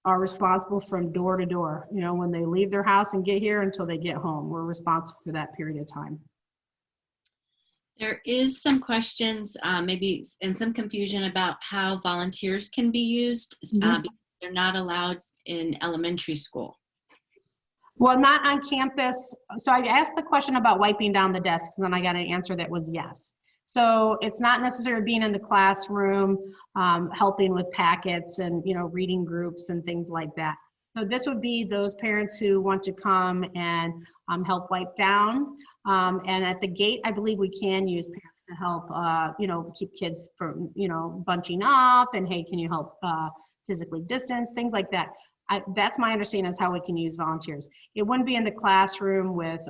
are responsible from door to door. You know, when they leave their house and get here until they get home, we're responsible for that period of time. There is some questions, maybe, and some confusion about how volunteers can be used. Because they're not allowed in elementary school. Well, not on campus. So I asked the question about wiping down the desks, and then I got an answer that was yes. So it's not necessarily being in the classroom, helping with packets and, you know, reading groups and things like that. So this would be those parents who want to come and help wipe down. And at the gate, I believe we can use parents to help, you know, keep kids from, you know, bunching up, and hey, can you help physically distance, things like that. That's my understanding is how we can use volunteers. It wouldn't be in the classroom with,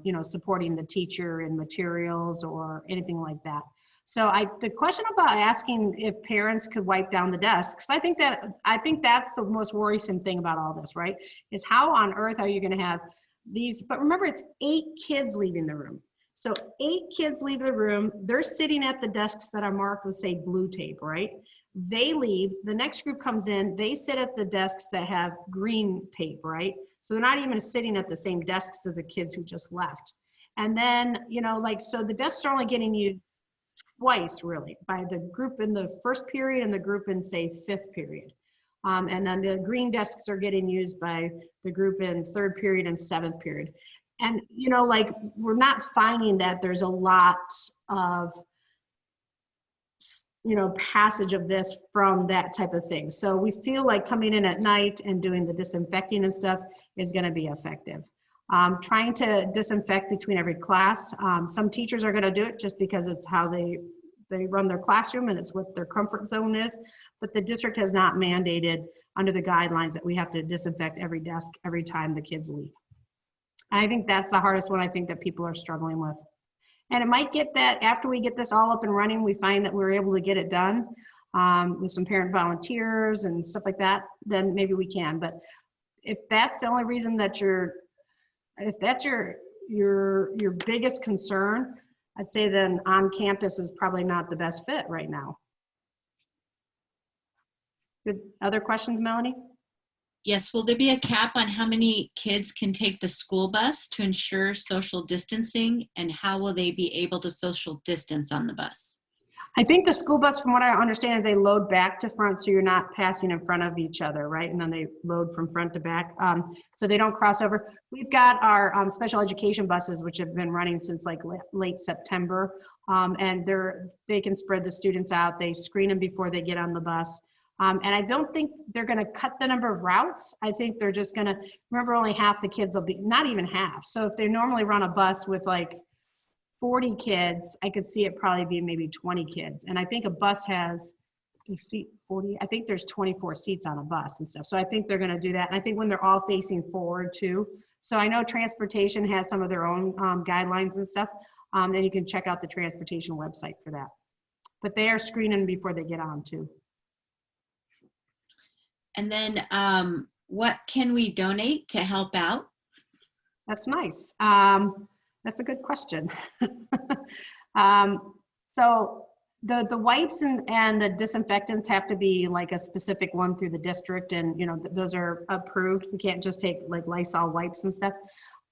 you know, supporting the teacher in materials or anything like that. So the question about asking if parents could wipe down the desks, I think that's the most worrisome thing about all this, right? Is how on earth are you going to have these? But remember, it's 8 kids leaving the room. So 8 kids leave the room. They're sitting at the desks that are marked with, say, blue tape, right? They leave, the next group comes in, they sit at the desks that have green tape, right? So they're not even sitting at the same desks as the kids who just left. And then, you know, like, so the desks are only getting used twice, really, by the group in the first period and the group in, say, 5th period. And then the green desks are getting used by the group in 3rd period and 7th period. And, you know, like, we're not finding that there's a lot of, you know, passage of this from that type of thing. So we feel like coming in at night and doing the disinfecting and stuff is going to be effective. Trying to disinfect between every class. Some teachers are going to do it just because it's how they run their classroom and it's what their comfort zone is. But the district has not mandated under the guidelines that we have to disinfect every desk every time the kids leave. And I think that's the hardest one I think that people are struggling with. And it might get that after we get this all up and running, we find that we're able to get it done with some parent volunteers and stuff like that, then maybe we can. But if that's the only reason that if that's your biggest concern, I'd say then on campus is probably not the best fit right now. Good. Other questions, Melanie? Yes, will there be a cap on how many kids can take the school bus to ensure social distancing, and how will they be able to social distance on the bus? I think the school bus, from what I understand, is they load back to front, so you're not passing in front of each other, right? And then they load from front to back, so they don't cross over. We've got our special education buses, which have been running since like late September, and they can spread the students out. They screen them before they get on the bus. And I don't think they're going to cut the number of routes. I think they're just going to, remember, only half the kids will be, not even half. So if they normally run a bus with like 40 kids, I could see it probably be maybe 20 kids. And I think a bus has, seat 40, I think there's 24 seats on a bus and stuff. So I think they're going to do that. And I think when they're all facing forward too. So I know transportation has some of their own guidelines and stuff. And you can check out the transportation website for that. But they are screening before they get on too. And then what can we donate to help out? That's nice. That's a good question. So the wipes and the disinfectants have to be like a specific one through the district, and you know those are approved. We can't just take like Lysol wipes and stuff.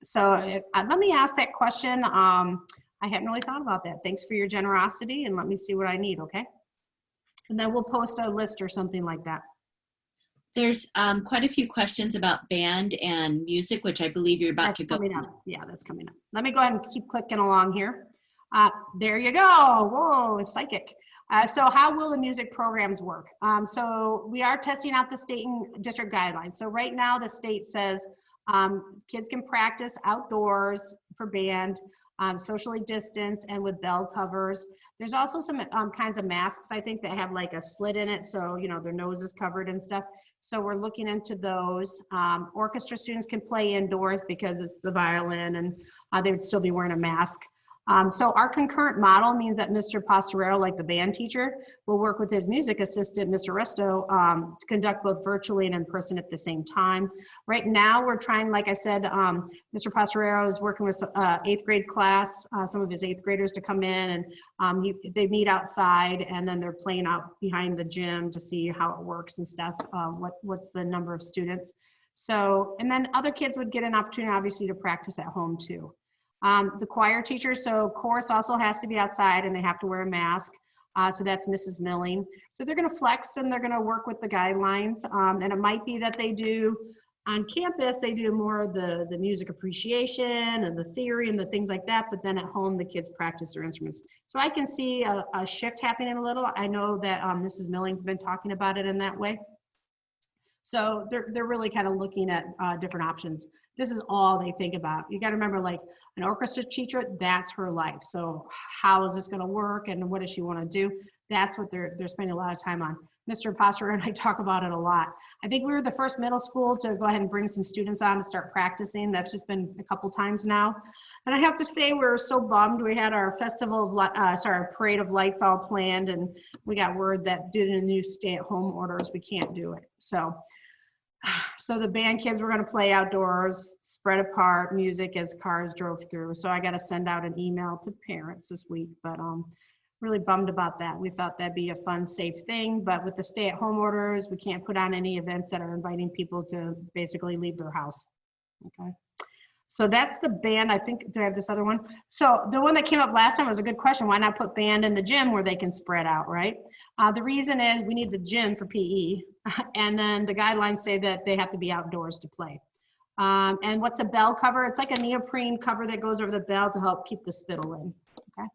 So let me ask that question. I hadn't really thought about that. Thanks for your generosity, and let me see what I need, okay? And then we'll post a list or something like that. There's quite a few questions about band and music, which I believe you're about to go. Coming up. Yeah, that's coming up. Let me go ahead and keep clicking along here. There you go. Whoa, it's psychic. So how will the music programs work? So we are testing out the state and district guidelines. So right now the state says kids can practice outdoors for band, socially distanced and with bell covers. There's also some kinds of masks, I think, that have like a slit in it, so you know their nose is covered and stuff. So we're looking into those. Orchestra students can play indoors because it's the violin, and they would still be wearing a mask. So our concurrent model means that Mr. Pastorero, like the band teacher, will work with his music assistant, Mr. Resto, to conduct both virtually and in person at the same time. Right now, we're trying, like I said, Mr. Pastorero is working with 8th grade class, some of his 8th graders to come in, and they meet outside, and then they're playing out behind the gym to see how it works and stuff, what's the number of students. So, and then other kids would get an opportunity, obviously, to practice at home too. The choir teacher, so chorus also has to be outside and they have to wear a mask. So that's Mrs. Milling. So they're gonna flex and they're gonna work with the guidelines. And it might be that they do, on campus, they do more of the music appreciation and the theory and the things like that, but then at home, the kids practice their instruments. So I can see a shift happening a little. I know that Mrs. Milling's been talking about it in that way. So they're really kind of looking at different options. This is all they think about. You got to remember, like an orchestra teacher, that's her life. So how is this going to work and what does she want to do? That's what they're spending a lot of time on. Mr. Pastor and I talk about it a lot. I think we were the first middle school to go ahead and bring some students on to start practicing. That's just been a couple times now. And I have to say, we were so bummed. We had our parade of lights all planned, and we got word that due to the new stay-at-home orders, we can't do it. So the band kids were going to play outdoors, spread apart, music as cars drove through. So I got to send out an email to parents this week, but really bummed about that. We thought that'd be a fun, safe thing, but with the stay-at-home orders, we can't put on any events that are inviting people to basically leave their house. Okay. So that's the band. I think, do I have this other one? So the one that came up last time was a good question. Why not put band in the gym where they can spread out, right? The reason is we need the gym for PE, and then the guidelines say that they have to be outdoors to play. And what's a bell cover? It's like a neoprene cover that goes over the bell to help keep the spittle in, okay?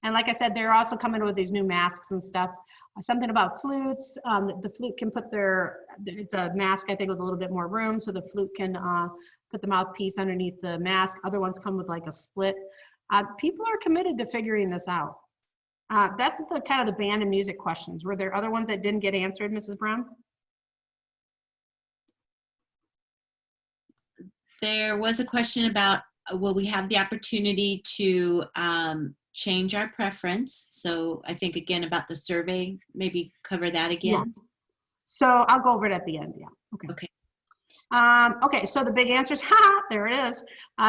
And like I said, they're also coming with these new masks and stuff. Something about flutes. The flute can put it's a mask, I think, with a little bit more room, so the flute can put the mouthpiece underneath the mask. Other ones come with like a split. People are committed to figuring this out. That's the kind of the band and music questions. Were there other ones that didn't get answered, Mrs. Brown? There was a question about, will we have the opportunity to change our preference? So I think again about the survey, maybe cover that again. Yeah. So I'll go over it at the end, yeah. Okay. Okay. Okay, so the big answer is, there it is.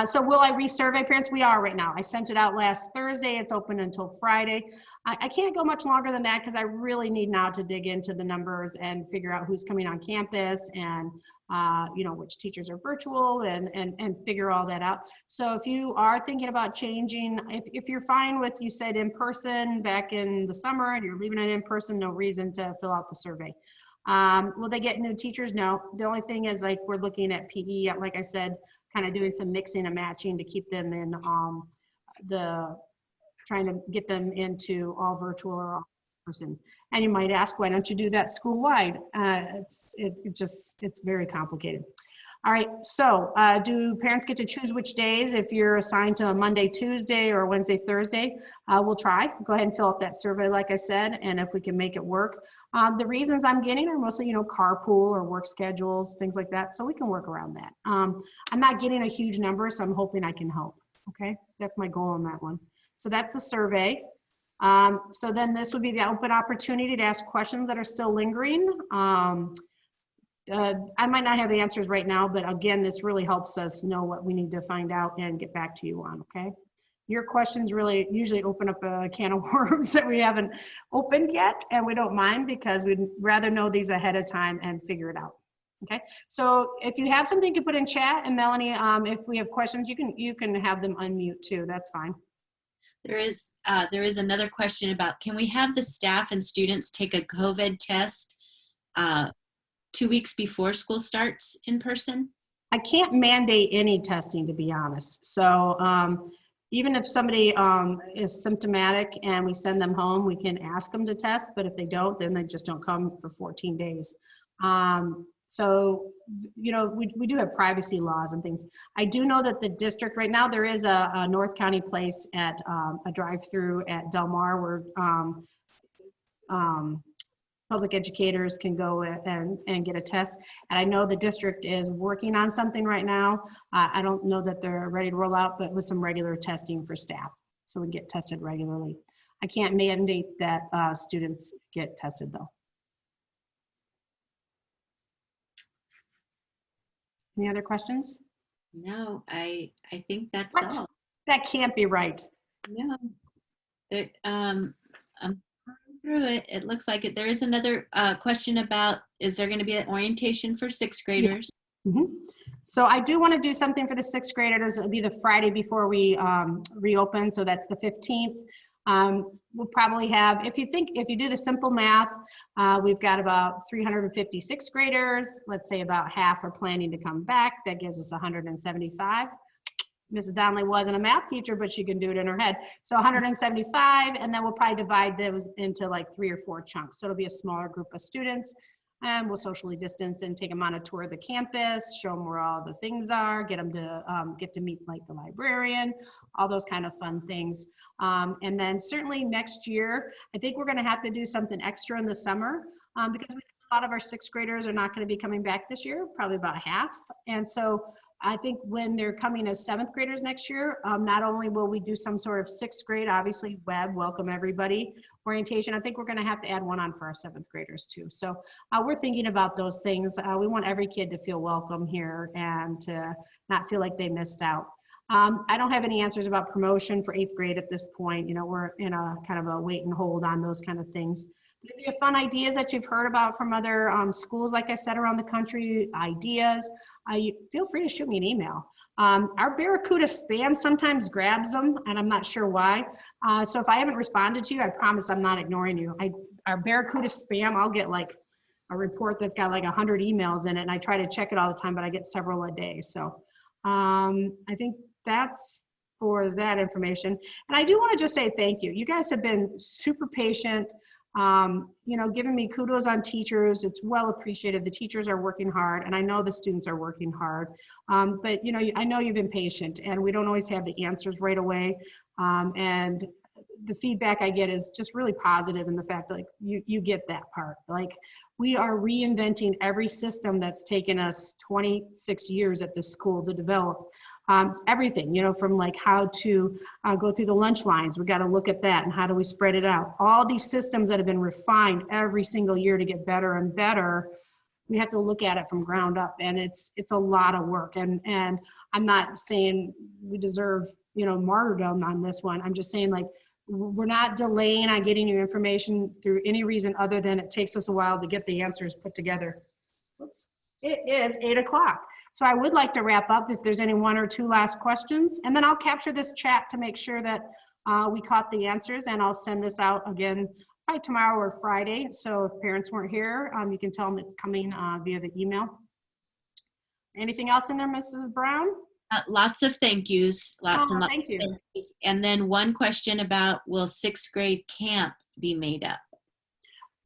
So will I resurvey parents? We are right now. I sent it out last Thursday. It's open until Friday. I can't go much longer than that because I really need now to dig into the numbers and figure out who's coming on campus and which teachers are virtual and figure all that out. So if you are thinking about changing, if you're fine with, you said in person back in the summer and you're leaving it in person, no reason to fill out the survey. Will they get new teachers? No. The only thing is, like, we're looking at PE, like I said, kind of doing some mixing and matching to keep them in trying to get them into all virtual or all person. And you might ask, why don't you do that school-wide? It's very complicated. All right, so do parents get to choose which days if you're assigned to a Monday, Tuesday, or Wednesday, Thursday? We'll try. Go ahead and fill out that survey, like I said, and if we can make it work. The reasons I'm getting are mostly, carpool or work schedules, things like that, so we can work around that. I'm not getting a huge number, so I'm hoping I can help, okay? That's my goal on that one. So that's the survey. So then this would be the open opportunity to ask questions that are still lingering. I might not have the answers right now, but again, this really helps us know what we need to find out and get back to you on, okay? Your questions really usually open up a can of worms that we haven't opened yet, and we don't mind because we'd rather know these ahead of time and figure it out, okay? So if you have something to put in chat, and Melanie, if we have questions, you can have them unmute too, that's fine. There is another question about, can we have the staff and students take a COVID test 2 weeks before school starts in person? I can't mandate any testing, to be honest. So even if somebody is symptomatic and we send them home, we can ask them to test, but if they don't, then they just don't come for 14 days. So, we do have privacy laws and things. I do know that the district right now, there is a North County place at a drive-through at Del Mar where public educators can go and get a test. And I know the district is working on something right now. I don't know that they're ready to roll out, but with some regular testing for staff. so we get tested regularly. I can't mandate that students get tested though. Any other questions? No, I think that's What? all. That can't be right. No. There, I'm going through it. It looks like it. There is another question about, is there going to be an orientation for sixth graders? Mhm. So I do want to do something for the sixth graders. It'll be the Friday before we reopen, so that's the 15th. We'll probably have, if you do the simple math, we've got about 350 sixth graders. Let's say about half are planning to come back. That gives us 175. Mrs. Donnelly wasn't a math teacher, but she can do it in her head. So 175, and then we'll probably divide those into like 3 or 4 chunks. So it'll be a smaller group of students, and we'll socially distance and take them on a tour of the campus, show them where all the things are, get them to get to meet like the librarian, all those kind of fun things. And then certainly next year, I think we're going to have to do something extra in the summer because a lot of our sixth graders are not going to be coming back this year, probably about half. And so I think when they're coming as seventh graders next year, not only will we do some sort of sixth grade, obviously web, welcome everybody, orientation, I think we're going to have to add one on for our seventh graders too. So we're thinking about those things. We want every kid to feel welcome here and to not feel like they missed out. I don't have any answers about promotion for 8th grade at this point. You know, we're in a kind of a wait and hold on those kind of things. But if you have fun ideas that you've heard about from other schools, like I said, around the country, ideas, feel free to shoot me an email. Our Barracuda spam sometimes grabs them, and I'm not sure why. So if I haven't responded to you, I promise I'm not ignoring you. Our Barracuda spam, I'll get like a report that's got like 100 emails in it, and I try to check it all the time, but I get several a day. So I think that's for that information. And I do want to just say thank you. You guys have been super patient, you know, giving me kudos on teachers. It's well appreciated. The teachers are working hard, and I know the students are working hard. But, you know, I know you've been patient, and we don't always have the answers right away. And the feedback I get is just really positive in the fact that, like, you get that part. Like, we are reinventing every system that's taken us 26 years at this school to develop. Everything, you know, from like how to go through the lunch lines. We got to look at that and how do we spread it out. All these systems that have been refined every single year to get better and better, we have to look at it from ground up, and it's a lot of work. And I'm not saying we deserve, you know, martyrdom on this one. I'm just saying, like, we're not delaying on getting you information through any reason other than it takes us a while to get the answers put together. Oops. It is 8 o'clock. So I would like to wrap up if there's any 1 or 2 last questions, and then I'll capture this chat to make sure that we caught the answers, and I'll send this out again by tomorrow or Friday. So if parents weren't here, you can tell them it's coming via the email. Anything else in there, Mrs. Brown? Lots of thank yous, lots and lots thank you. of thank yous. And then one question about, will sixth grade camp be made up?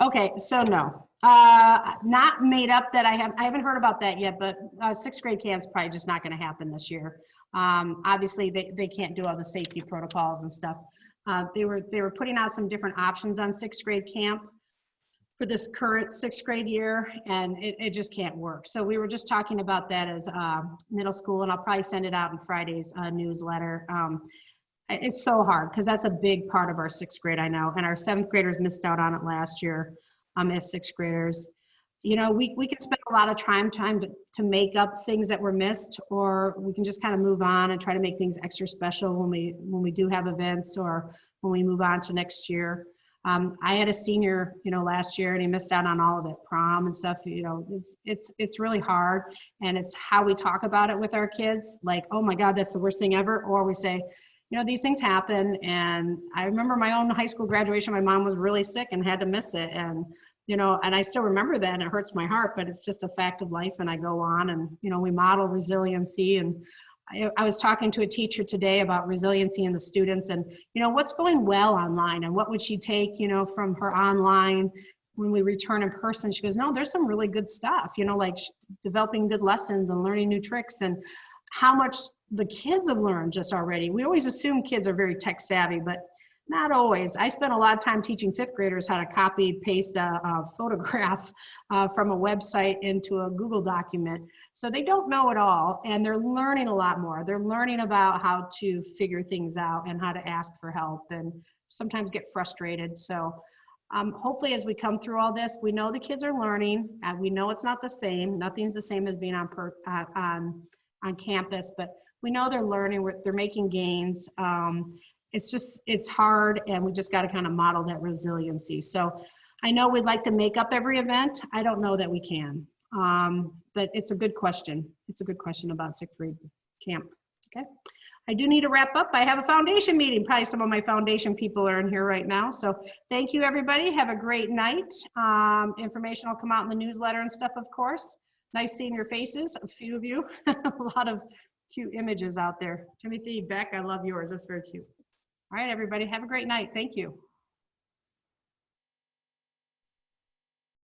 Okay, so no, not made up that I haven't heard about that yet, but sixth grade camp's probably just not going to happen this year. Obviously they can't do all the safety protocols and stuff. They were putting out some different options on sixth grade camp for this current sixth grade year, and it just can't work. So we were just talking about that as middle school, and I'll probably send it out in Friday's newsletter. It's so hard because that's a big part of our sixth grade, I know, and our seventh graders missed out on it last year as sixth graders. You know, we can spend a lot of time to make up things that were missed, or we can just kind of move on and try to make things extra special when we do have events or when we move on to next year. I had a senior, you know, last year, and he missed out on all of that prom and stuff. You know, it's really hard, and it's how we talk about it with our kids. Like, oh my God, that's the worst thing ever. Or we say, you know, these things happen. And I remember my own high school graduation, my mom was really sick and had to miss it. And, you know, and I still remember that, and it hurts my heart, but it's just a fact of life. And I go on, and, you know, we model resiliency. And I was talking to a teacher today about resiliency in the students and, you know, what's going well online and what would she take, you know, from her online when we return in person. She goes, no, there's some really good stuff, you know, like developing good lessons and learning new tricks, and how much the kids have learned just already. We always assume kids are very tech savvy, but Not always. I spent a lot of time teaching fifth graders how to copy, paste a photograph from a website into a Google document. So they don't know it all, and they're learning a lot more. They're learning about how to figure things out and how to ask for help, and sometimes get frustrated. So hopefully as we come through all this, we know the kids are learning, and we know it's not the same. Nothing's the same as being on campus, but we know they're learning, they're making gains. It's hard, and we just got to kind of model that resiliency. So I know we'd like to make up every event. I don't know that we can, but it's a good question. It's a good question about sixth grade camp. Okay. I do need to wrap up. I have a foundation meeting. Probably some of my foundation people are in here right now. So thank you, everybody. Have a great night. Information will come out in the newsletter and stuff, of course. Nice seeing your faces, a few of you. A lot of cute images out there. Timothy, Beck, I love yours. That's very cute. All right, everybody, have a great night. Thank you.